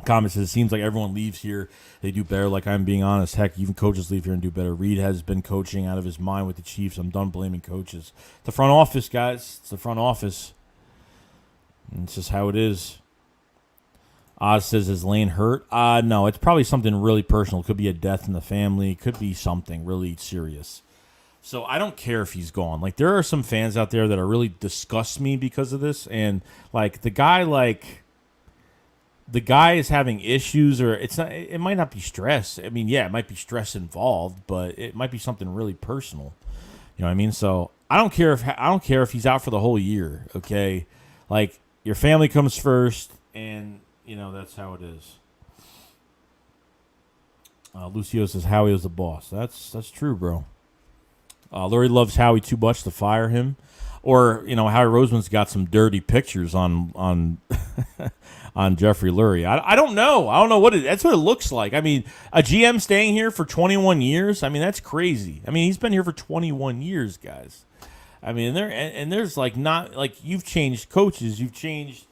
Comment says, it seems like everyone leaves here. They do better, like I'm being honest. Heck, even coaches leave here and do better. Reed has been coaching out of his mind with the Chiefs. I'm done blaming coaches. The front office, guys. It's the front office. And it's just how it is. Oz says, is Lane hurt? No, it's probably something really personal. It could be a death in the family. It could be something really serious. So I don't care if he's gone. Like, there are some fans out there that are really disgust me because of this. And, the guy is having issues, or it might not be stress. I mean, yeah, it might be stress involved, but it might be something really personal. You know what I mean? So I don't care if he's out for the whole year, okay? Like, your family comes first, and that's how it is. Lucio says Howie was the boss. That's true, bro. Lurie loves Howie too much to fire him. Or, Howie Roseman's got some dirty pictures on on Jeffrey Lurie. I don't know. I don't know that's what it looks like. I mean, a GM staying here for 21 years, I mean, that's crazy. I mean, he's been here for 21 years, guys. I mean, there's you've changed coaches, you've changed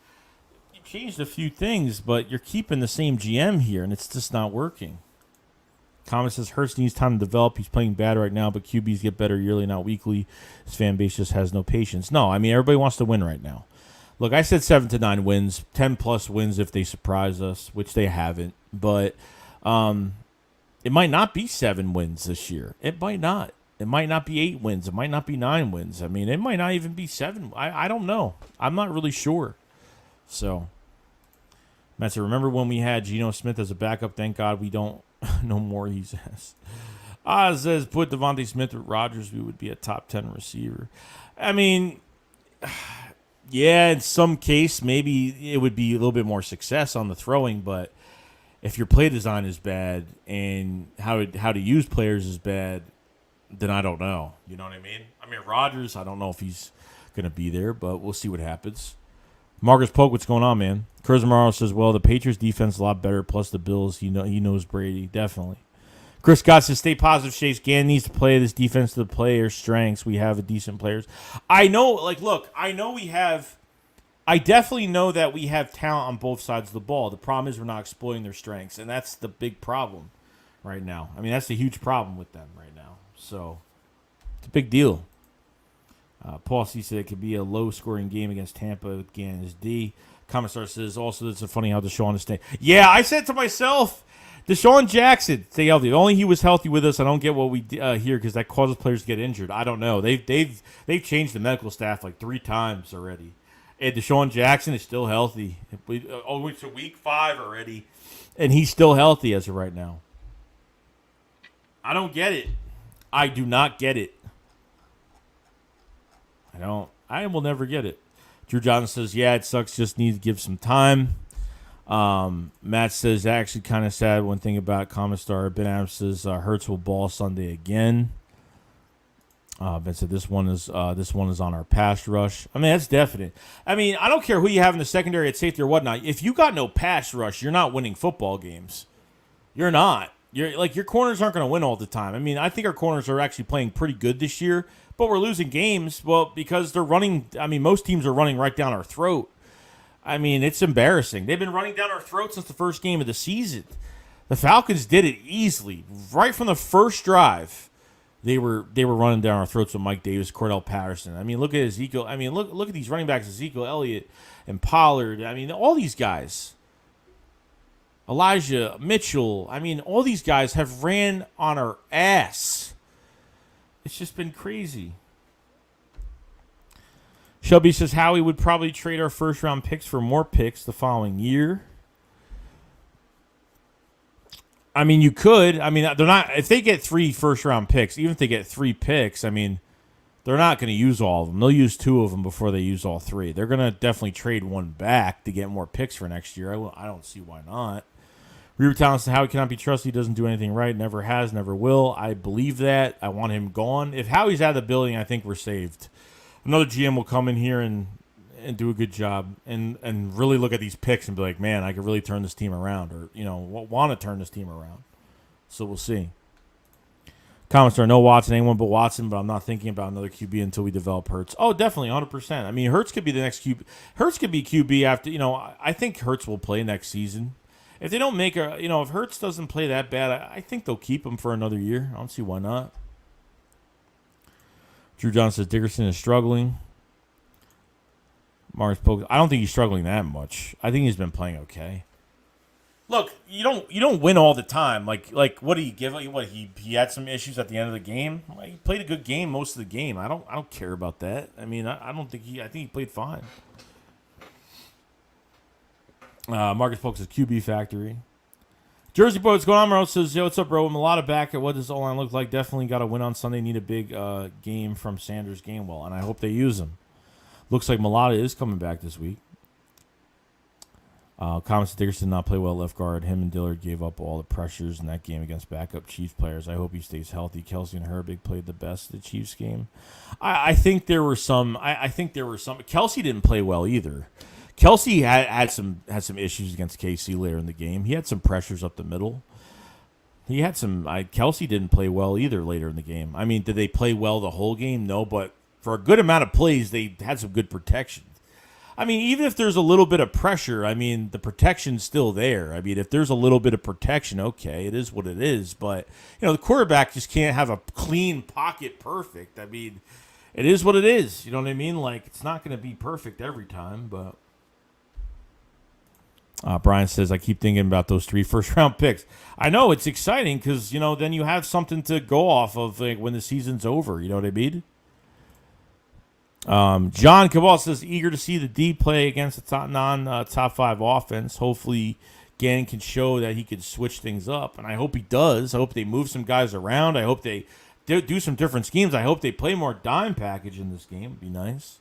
a few things, but you're keeping the same GM here, and it's just not working. Comment says Hurts needs time to develop. He's playing bad right now, but QBs get better yearly, not weekly. His fan base just has no patience. No, I mean, everybody wants to win right now. Look, I said 7 to 9 wins, 10 plus wins if they surprise us, which they haven't. But it might not be 7 wins this year. It might not. It might not be 8 wins. It might not be 9 wins. I mean, it might not even be 7. I don't know. I'm not really sure. So, Matt said, remember when we had Geno Smith as a backup? Thank God we don't no more, he says. Oz says, put Devontae Smith with Rodgers, we would be a top 10 receiver. I mean, yeah, in some case, maybe it would be a little bit more success on the throwing, but if your play design is bad and how to use players is bad, then I don't know. You know what I mean? I mean, Rodgers, I don't know if he's going to be there, but we'll see what happens. Marcus Polk, what's going on, man? Curtis Morrow says, well, the Patriots defense is a lot better, plus the Bills, he knows Brady, definitely. Chris Scott says, stay positive, Chase. Gannon needs to play this defense to the players' strengths. We have decent players. I know, I definitely know that we have talent on both sides of the ball. The problem is we're not exploiting their strengths, and that's the big problem right now. I mean, that's the huge problem with them right now. So, it's a big deal. Paul C. said it could be a low-scoring game against Tampa with Gannon's D. Commissar says, also, it's funny how Deshaun is staying. Yeah, I said to myself, Deshaun Jackson, stay healthy. Only he was healthy with us. I don't get what we hear because that causes players to get injured. I don't know. They've changed the medical staff like 3 times already. And Deshaun Jackson is still healthy. We're to week 5 already, and he's still healthy as of right now. I don't get it. I do not get it. I will never get it. Drew Johnson says, yeah, it sucks. Just need to give some time. Matt says, actually kind of sad one thing about Commissar. Ben Adams says, Hurts will ball Sunday again. Ben said, this one is on our pass rush. I mean, that's definite. I mean, I don't care who you have in the secondary at safety or whatnot. If you got no pass rush, you're not winning football games. You're not. Your corners aren't going to win all the time. I mean, I think our corners are actually playing pretty good this year, but we're losing games, well, because they're running. I mean, most teams are running right down our throat. I mean, it's embarrassing. They've been running down our throat since the first game of the season. The Falcons did it easily. Right from the first drive, they were running down our throats with Mike Davis, Cordell Patterson. I mean, look at Ezekiel. I mean, look at these running backs, Ezekiel Elliott and Pollard. I mean, all these guys. Elijah Mitchell. I mean, all these guys have ran on our ass. It's just been crazy. Shelby says Howie would probably trade our first-round picks for more picks the following year. I mean, you could. I mean, they're not. If they get 3 first-round picks, even if they get 3 picks, I mean, they're not going to use all of them. They'll use 2 of them before they use all 3. They're going to definitely trade 1 back to get more picks for next year. I don't see why not. Reaver Talent says Howie cannot be trusted. He doesn't do anything right. Never has, never will. I believe that. I want him gone. If Howie's out of the building, I think we're saved. Another GM will come in here and do a good job and really look at these picks and be like, man, I could really turn this team around, or want to turn this team around. So we'll see. Comments are no Watson, anyone but Watson, but I'm not thinking about another QB until we develop Hurts. Oh, definitely, 100%. I mean, Hurts could be the next QB. Hurts could be QB after, I think Hurts will play next season. If they don't make if Hurts doesn't play that bad, I think they'll keep him for another year. I don't see why not. Drew Johnson says Dickerson is struggling. Mars Polk, I don't think he's struggling that much. I think he's been playing okay. Look, you don't win all the time. Like what do you give? What he had some issues at the end of the game. He played a good game most of the game. I don't care about that. I mean, I think he played fine. Marcus Polk says QB Factory. Jersey Boy, what's going on, bro? Says, yo, what's up, bro? I'm a lot of back at what does O-line look like. Definitely got to win on Sunday. Need a big game from Sanders Gainwell, and I hope they use him. Looks like Mulata is coming back this week. Comments Dickerson did not play well left guard. Him and Dillard gave up all the pressures in that game against backup Chiefs players. I hope he stays healthy. Kelsey and Herbig played the best of the Chiefs game. I think there were some. Kelsey didn't play well either. Kelsey had some issues against KC later in the game. He had some pressures up the middle. He had some. Kelsey didn't play well either later in the game. I mean, did they play well the whole game? No, but for a good amount of plays, they had some good protection. I mean, even if there's a little bit of pressure, I mean, the protection's still there. I mean, if there's a little bit of protection, okay, it is what it is. But, the quarterback just can't have a clean pocket perfect. I mean, it is what it is. You know what I mean? Like, it's not going to be perfect every time, but. Brian says, I keep thinking about those 3 first-round picks. I know, it's exciting because, then you have something to go off of like, when the season's over. You know what I mean? John Cabal says, eager to see the D play against the top 5 offense. Hopefully, Gannon can show that he can switch things up, and I hope he does. I hope they move some guys around. I hope they do some different schemes. I hope they play more dime package in this game. It'd be nice.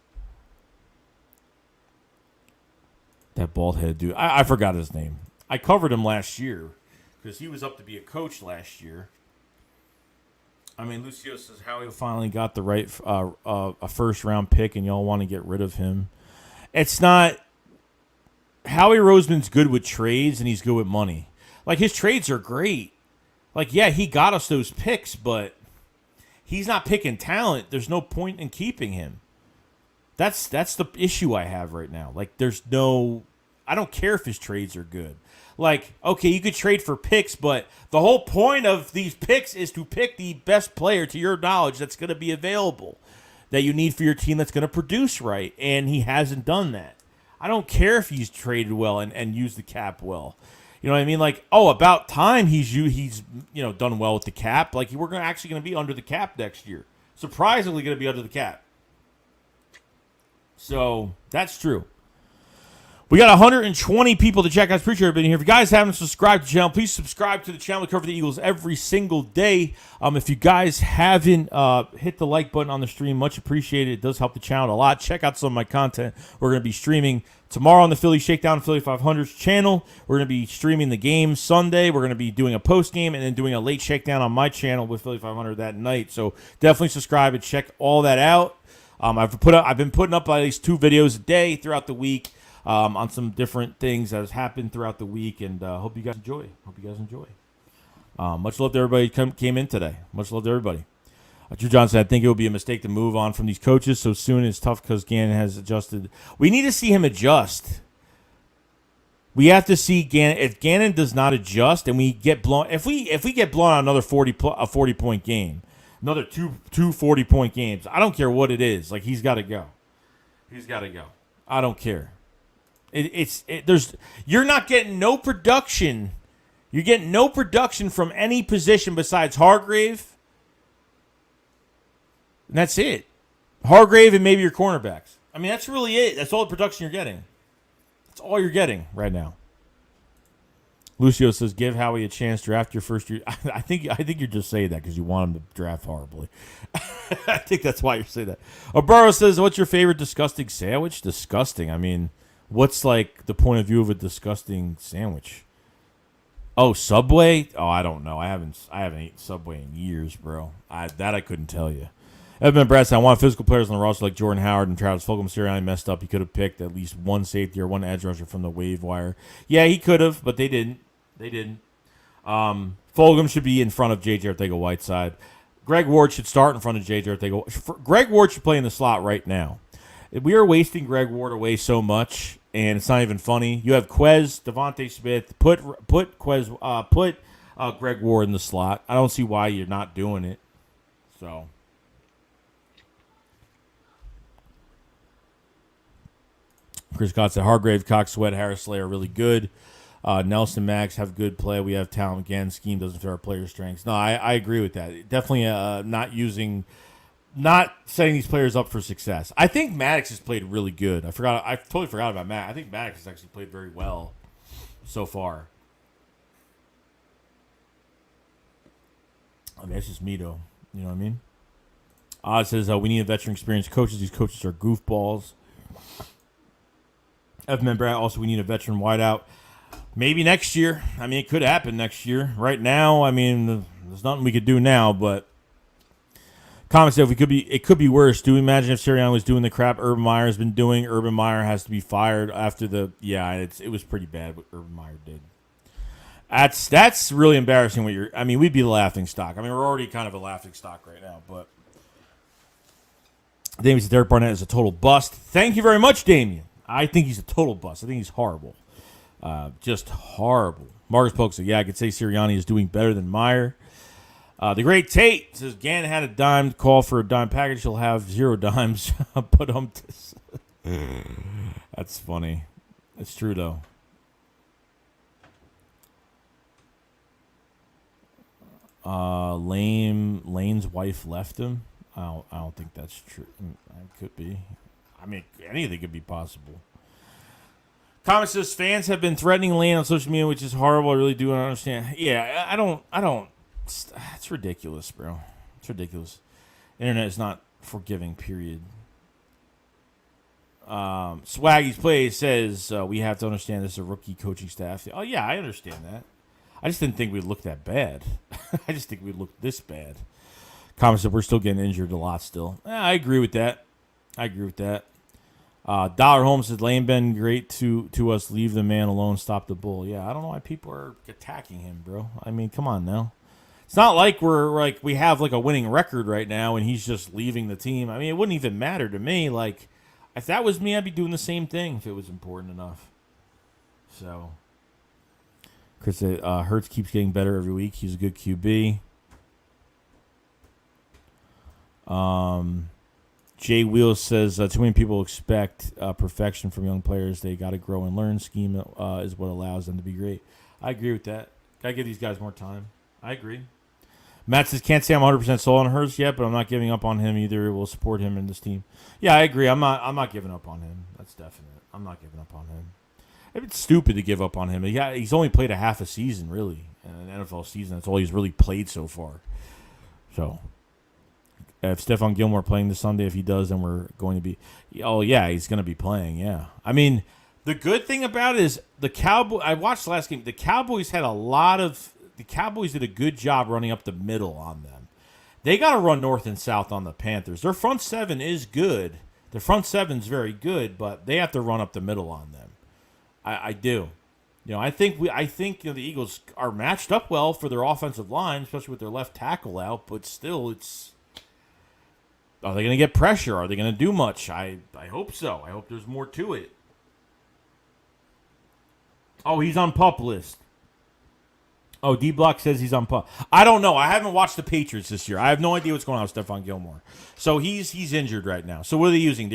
That bald head dude. I forgot his name. I covered him last year because he was up to be a coach last year. I mean, Lucio says Howie finally got the right a first-round pick, and y'all want to get rid of him. It's not. Howie Roseman's good with trades, and he's good with money. Like, his trades are great. Like, yeah, he got us those picks, but he's not picking talent. There's no point in keeping him. That's the issue I have right now. Like, I don't care if his trades are good. Like, okay, you could trade for picks, but the whole point of these picks is to pick the best player, to your knowledge, that's going to be available, that you need for your team that's going to produce right, and he hasn't done that. I don't care if he's traded well and used the cap well. You know what I mean? Like, about time he's done well with the cap. Like, we're actually going to be under the cap next year. Surprisingly going to be under the cap. So, that's true. We got 120 people to check out. Appreciate everybody here. If you guys haven't subscribed to the channel, please subscribe to the channel. We cover the Eagles every single day. If you guys haven't hit the like button on the stream, much appreciated. It does help the channel a lot. Check out some of my content. We're going to be streaming tomorrow on the Philly Shakedown, Philly 500's channel. We're going to be streaming the game Sunday. We're going to be doing a post game and then doing a late shakedown on my channel with Philly 500 that night. So definitely subscribe and check all that out. I've been putting up at least 2 videos a day throughout the week on some different things that has happened throughout the week, and hope you guys enjoy. Much love to everybody who came in today. Much love to everybody. Drew Johnson, I think it would be a mistake to move on from these coaches so soon. It's tough because Gannon has adjusted. We need to see him adjust. We have to see Gannon. If Gannon does not adjust and we get blown, if we get blown out another 40-point game, another two 40-point games, I don't care what it is. Like, he's got to go. I don't care. You're not getting no production. You're getting no production from any position besides Hargrave. And that's it. Hargrave and maybe your cornerbacks. I mean, that's really it. That's all the production you're getting. That's all you're getting right now. Lucio says, give Howie a chance, draft your first year. I think you're just saying that because you want him to draft horribly. I think that's why you're saying that. Obaro says, what's your favorite disgusting sandwich? Disgusting. I mean, what's like the point of view of a disgusting sandwich? Oh, Subway? Oh, I don't know. I haven't eaten Subway in years, bro. I couldn't tell you. Evan Brass, I want physical players on the roster like Jordan Howard and Travis Fulgham. Sirianni messed up. He could have picked at least one safety or one edge rusher from the waiver wire. Yeah, he could have, but they didn't. Fulgham should be in front of J.J. Arcega-Whiteside. Greg Ward should start in front of J.J. Arcega. Greg Ward should play in the slot right now. We are wasting Greg Ward away so much, and it's not even funny. You have Quez, Devontae Smith. Put Greg Ward in the slot. I don't see why you're not doing it. So. Chris Scott said Hargrave, Cox, Sweat, Harris, Slay are really good. Nelson, Max have good play. We have talent again. Scheme doesn't fit our player strengths. No, I agree with that. Definitely not setting these players up for success. I think Maddox has played really good. I totally forgot about Matt. I think Maddox has actually played very well so far. I mean, it's just me, though. You know what I mean? Oz says, we need a veteran experienced coaches. These coaches are goofballs. Evan Brad, also, we need a veteran wideout. Maybe next year. I mean, it could happen next year. Right now, I mean, there's nothing we could do now, but comments said it could be worse. Do we imagine if Sirianni was doing the crap Urban Meyer's been doing? Urban Meyer has to be fired after it was pretty bad what Urban Meyer did. That's really embarrassing we'd be the laughing stock. I mean, we're already kind of a laughing stock right now, but Damien said Derek Barnett is a total bust. Thank you very much, Damien. I think he's a total bust. I think he's horrible. Just horrible. Marcus Polk said, I could say Sirianni is doing better than Meyer. The Great Tate says Gannon had a dime call for a dime package. He'll have 0 dimes. But that's funny. It's true though. Lane's wife left him. I don't think that's true. It could be. I mean, anything could be possible. Comment says fans have been threatening Lane on social media, which is horrible. I really do not understand. Yeah, I don't. It's ridiculous, bro. It's ridiculous. Internet is not forgiving. Period. Swaggy's Play says we have to understand this is a rookie coaching staff. Oh yeah, I understand that. I just didn't think we'd look that bad. I just think we'd look this bad. Comment said we're still getting injured a lot still. I agree with that. Dollar Holmes says Lane been great to us. Leave the man alone. Stop the bull. Yeah, I don't know why people are attacking him, bro. I mean, come on now. It's not like we have like a winning record right now and he's just leaving the team. I mean, it wouldn't even matter to me. Like, if that was me, I'd be doing the same thing if it was important enough. So, Chris said Hurts keeps getting better every week. He's a good QB. Jay Wheels says too many people expect perfection from young players. They got to grow and learn. Scheme is what allows them to be great. I agree with that. Got to give these guys more time. I agree. Matt says, can't say I'm 100% sold on Hurts yet, but I'm not giving up on him either. We'll support him in this team. Yeah, I agree. I'm not giving up on him. That's definite. I'm not giving up on him. It's stupid to give up on him. He's only played a half a season, really, in an NFL season. That's all he's really played so far. So, if Stephon Gilmore playing this Sunday, if he does, then we're going to be. Oh yeah, he's going to be playing. Yeah, I mean, the good thing about it is the Cowboys. I watched the last game. The Cowboys had a lot of. The Cowboys did a good job running up the middle on them. They got to run north and south on the Panthers. Their front seven is good. Their front seven's very good, but they have to run up the middle on them. I do. I think the Eagles are matched up well for their offensive line, especially with their left tackle out. But still, are they going to get pressure? Are they going to do much? I hope so. I hope there's more to it. Oh, he's on PUP list. Oh, D-Block says he's on PUP. I don't know. I haven't watched the Patriots this year. I have no idea what's going on with Stephon Gilmore. So he's injured right now. So what are they using?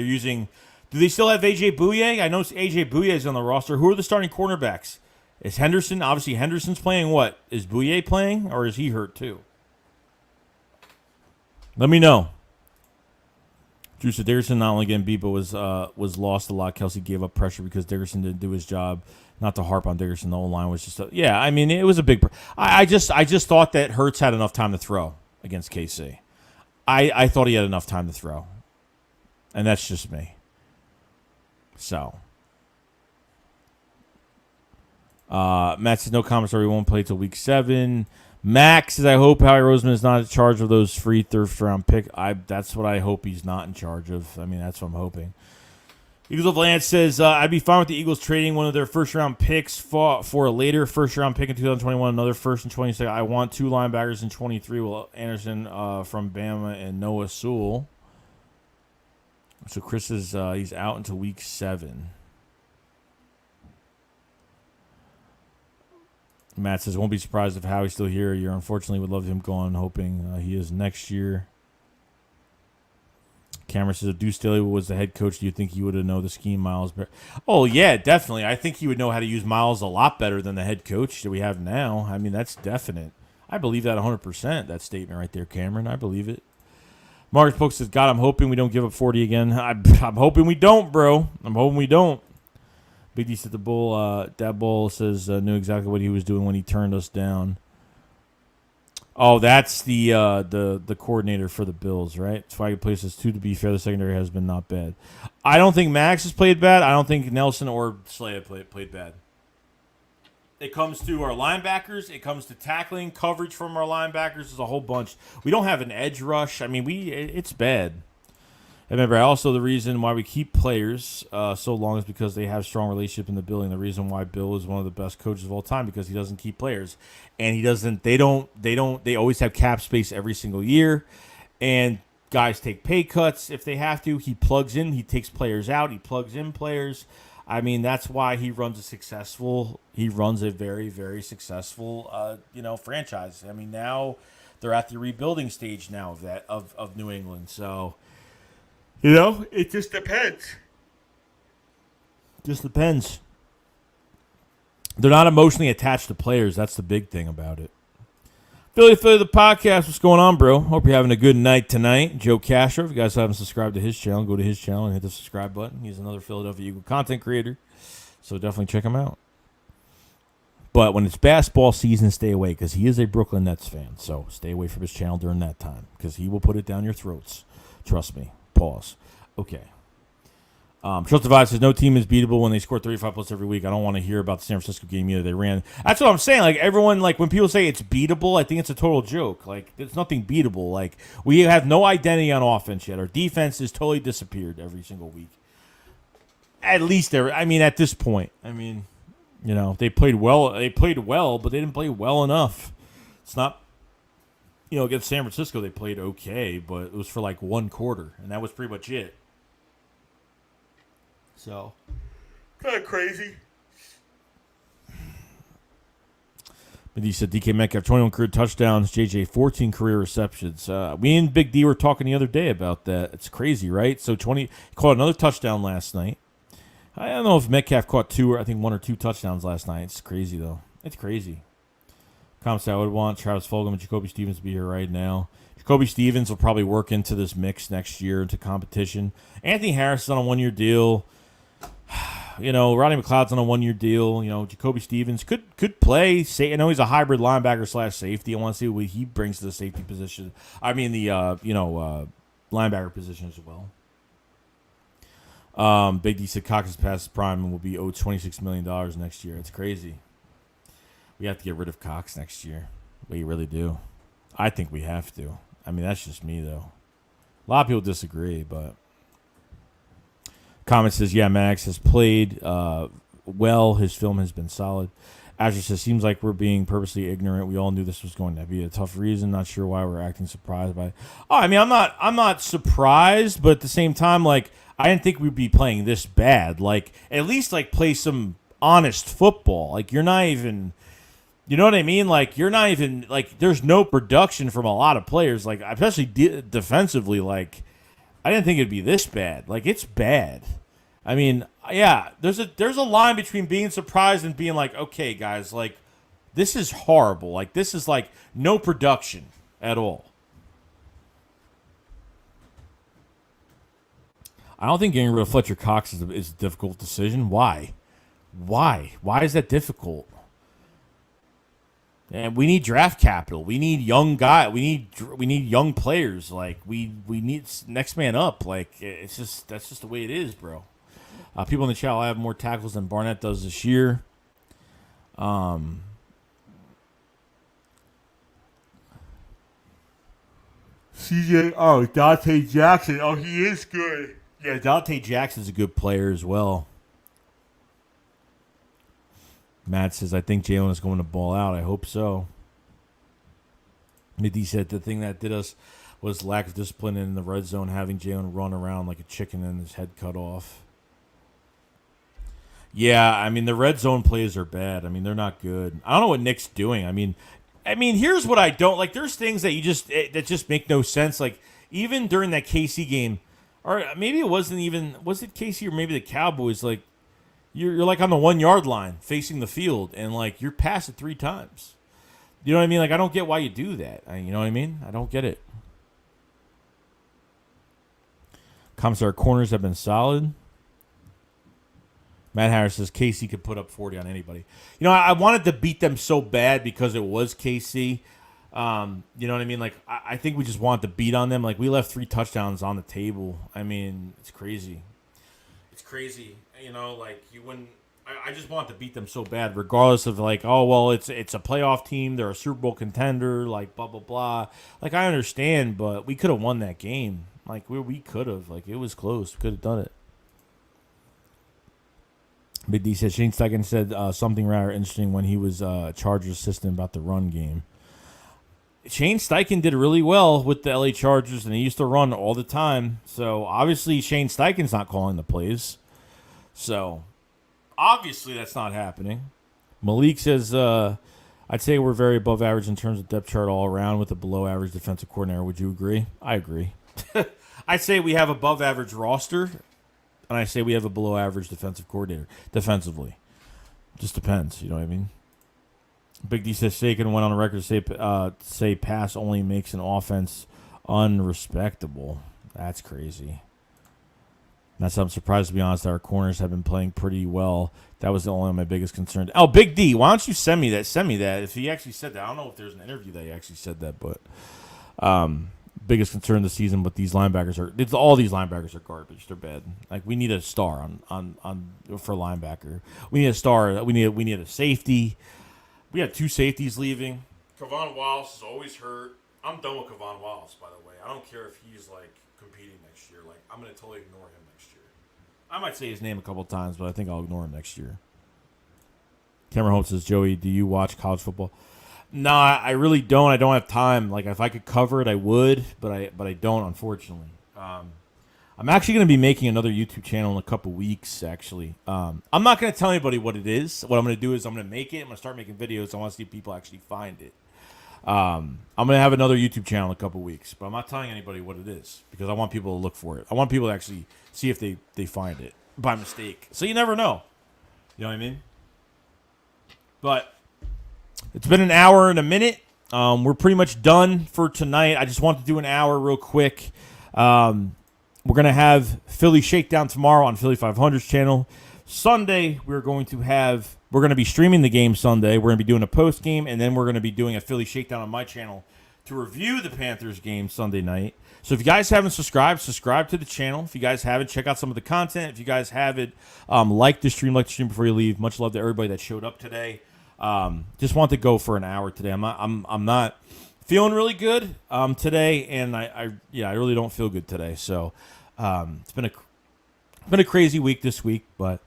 Do they still have A.J. Bouye? I know A.J. Bouye is on the roster. Who are the starting cornerbacks? Is Henderson? Obviously, Henderson's playing what? Is Bouye playing, or is he hurt too? Let me know. Drew said Dickerson not only getting beat, but was lost a lot. Kelsey gave up pressure because Dickerson didn't do his job. Not to harp on Dickerson, the O-line was just I mean, it was a big. I just thought that Hurts had enough time to throw against KC. I thought he had enough time to throw, and that's just me. So, Matt says no comments or he won't play till week 7. Max says I hope Howie Roseman is not in charge of those free third round pick. That's what I hope he's not in charge of. I mean, that's what I'm hoping. Eagles of Lance says, I'd be fine with the Eagles trading one of their first-round picks for a later first-round pick in 2021, another first in 26. I want 2 linebackers in 23, Will Anderson from Bama and Noah Sewell. So Chris is he's out until week 7. Matt says, won't be surprised if Howie's still here a year. Unfortunately, would love him gone, hoping he is next year. Cameron says, if Deuce Staley was the head coach, do you think he would have known the scheme Miles better? Oh, yeah, definitely. I think he would know how to use Miles a lot better than the head coach that we have now. I mean, that's definite. I believe that 100%, that statement right there, Cameron. I believe it. Marcus Polk says, God, I'm hoping we don't give up 40 again. I'm hoping we don't, bro. I'm hoping we don't. Big D said the bull, that bull says knew exactly what he was doing when he turned us down. Oh, that's the coordinator for the Bills, right? Swagger places 2 to be fair. The secondary has been not bad. I don't think Max has played bad. I don't think Nelson or Slay have played bad. It comes to our linebackers. It comes to tackling, coverage from our linebackers. There's a whole bunch. We don't have an edge rush. I mean, it's bad. And remember, also the reason why we keep players so long is because they have strong relationship in the building. The reason why Bill is one of the best coaches of all time because he doesn't keep players, and he doesn't. They always have cap space every single year, and guys take pay cuts if they have to. He plugs in. He takes players out. He plugs in players. I mean, that's why he runs a very, very successful franchise. I mean, now they're at the rebuilding stage now of New England. So, it just depends. Just depends. They're not emotionally attached to players. That's the big thing about it. Philly the podcast. What's going on, bro? Hope you're having a good night tonight. Joe Castro. If you guys haven't subscribed to his channel, go to his channel and hit the subscribe button. He's another Philadelphia Eagle content creator. So definitely check him out. But when it's basketball season, stay away because he is a Brooklyn Nets fan. So stay away from his channel during that time because he will put it down your throats. Trust me. Pause. Okay. Trust Divide says no team is beatable when they score 35 plus every week. I don't want to hear about the San Francisco game either. They ran. That's what I'm saying. Like everyone, like when people say it's beatable, I think it's a total joke. Like it's nothing beatable. Like we have no identity on offense yet. Our defense has totally disappeared every single week. At least at this point, they played well. They played well, but they didn't play well enough. It's not, against San Francisco they played okay, but it was for like one quarter, and that was pretty much it. So, kind of crazy. But he said DK Metcalf, 21 career touchdowns, JJ, 14 career receptions. We and Big D were talking the other day about that. It's crazy, right? So, he caught another touchdown last night. I don't know if Metcalf caught one or two touchdowns last night. It's crazy, though. It's crazy. Comments I would want Travis Fulgham and Jacoby Stevens to be here right now. Jacoby Stevens will probably work into this mix next year, into competition. Anthony Harris is on a one-year deal. Rodney McLeod's on a one-year deal. Jacoby Stevens could play. He's a hybrid linebacker / safety. I want to see what he brings to the safety position. Linebacker position as well. Big D said Cox is past his prime and will be owed $26 million next year. It's crazy. We have to get rid of Cox next year. We really do. I think we have to. That's just me, though. A lot of people disagree, but... Comment says, yeah, Max has played well. His film has been solid. Azure says, seems like we're being purposely ignorant. We all knew this was going to be a tough reason. Not sure why we're acting surprised by it. Oh, I'm not surprised, but at the same time, I didn't think we'd be playing this bad. At least, play some honest football. You're not even... You know what I mean? You're not even... there's no production from a lot of players. Especially defensively, I didn't think it'd be this bad. It's bad. There's a line between being surprised and being okay, guys, this is horrible. This is no production at all. I don't think getting rid of Fletcher Cox is a difficult decision. Why? Why is that difficult? And we need draft capital. We need young guy. We need young players. We need next man up. That's just the way it is, bro. People in the chat will have more tackles than Barnett does this year. CJ, Dante Jackson. Oh, he is good. Yeah, Dante Jackson's a good player as well. Matt says, I think Jalen is going to ball out. I hope so. Midi said the thing that did us was lack of discipline in the red zone, having Jalen run around like a chicken and his head cut off. Yeah, the red zone plays are bad. They're not good. I don't know what Nick's doing. Here's what I don't like. There's things that that just make no sense. Even during that KC game, or maybe it wasn't even, was it KC or maybe the Cowboys? You're on the 1 yard line facing the field and you're past it 3 times. You know what I mean? I don't get why you do that. You know what I mean? I don't get it. Commissar corners have been solid. Matt Harris says KC could put up 40 on anybody. I wanted to beat them so bad because it was KC. You know what I mean? I think we just wanted to beat on them. We left 3 touchdowns on the table. It's crazy. It's crazy. You wouldn't. I just want to beat them so bad, regardless of it's a playoff team. They're a Super Bowl contender. Blah blah blah. I understand, but we could have won that game. We could have. It was close. We could have done it. Big D said Shane Steichen said something rather interesting when he was Chargers assistant about the run game. Shane Steichen did really well with the LA Chargers, and he used to run all the time. So obviously Shane Steichen's not calling the plays. So, obviously that's not happening. Malik says, I'd say we're very above average in terms of depth chart all around with a below average defensive coordinator. Would you agree? I agree. I'd say we have above average roster, and I say we have a below average defensive coordinator defensively. Just depends. You know what I mean? Big D says Sagan went on the record to say pass only makes an offense unrespectable. That's crazy. That's I'm surprised, to be honest. Our corners have been playing pretty well. That was the only my biggest concern. Oh, Big D, why don't you send me that? Send me that. If he actually said that. I don't know if there's an interview that he actually said that, but biggest concern this season, but these linebackers are all these linebackers are garbage. They're bad. Like, we need a star on for linebacker. We need a star. We need a safety. We had 2 safeties leaving. Kevon Wallace is always hurt. I'm done with Kevon Wallace, by the way. I don't care if he's like competing next year. Like, I'm gonna totally ignore him next year. I might say his name a couple times, but I think I'll ignore him next year. Cameron Holt says, Joey, do you watch college football? No, I really don't. I don't have time. Like, if I could cover it, I would, but I don't, unfortunately. I'm actually going to be making another YouTube channel in a couple weeks, actually. I'm not going to tell anybody what it is. What I'm going to do is I'm going to make it. I'm going to start making videos. I want to see if people actually find it. I'm going to have another YouTube channel in a couple weeks, but I'm not telling anybody what it is because I want people to look for it. I want people to actually see if they find it by mistake. So you never know. You know what I mean? But it's been an hour and a minute. We're pretty much done for tonight. I just want to do an hour real quick. We're going to have Philly Shakedown tomorrow on Philly 500's channel. Sunday, we're going to be streaming the game Sunday. We're going to be doing a post game, and then we're going to be doing a Philly Shakedown on my channel to review the Panthers game Sunday night. So if you guys haven't subscribe to the channel. If you guys haven't, check out some of the content. If you guys haven't, like the stream before you leave. Much love to everybody that showed up today. Just want to go for an hour today. I'm not feeling really good today, and I really don't feel good today. So it's been a crazy week this week, but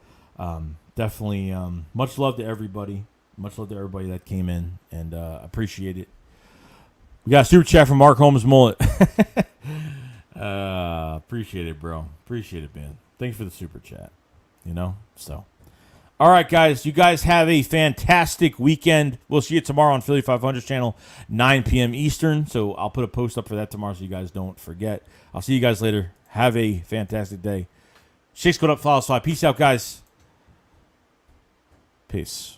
definitely much love to everybody. Much love to everybody that came in, and appreciate it. We got a super chat from Mark Holmes Mullet. Appreciate it, bro. Appreciate it, man. Thanks for the super chat. So. All right, guys. You guys have a fantastic weekend. We'll see you tomorrow on Philly 500's channel, 9 p.m. Eastern. So I'll put a post up for that tomorrow so you guys don't forget. I'll see you guys later. Have a fantastic day. Shakes Code Up, follow us. Peace out, guys. Peace.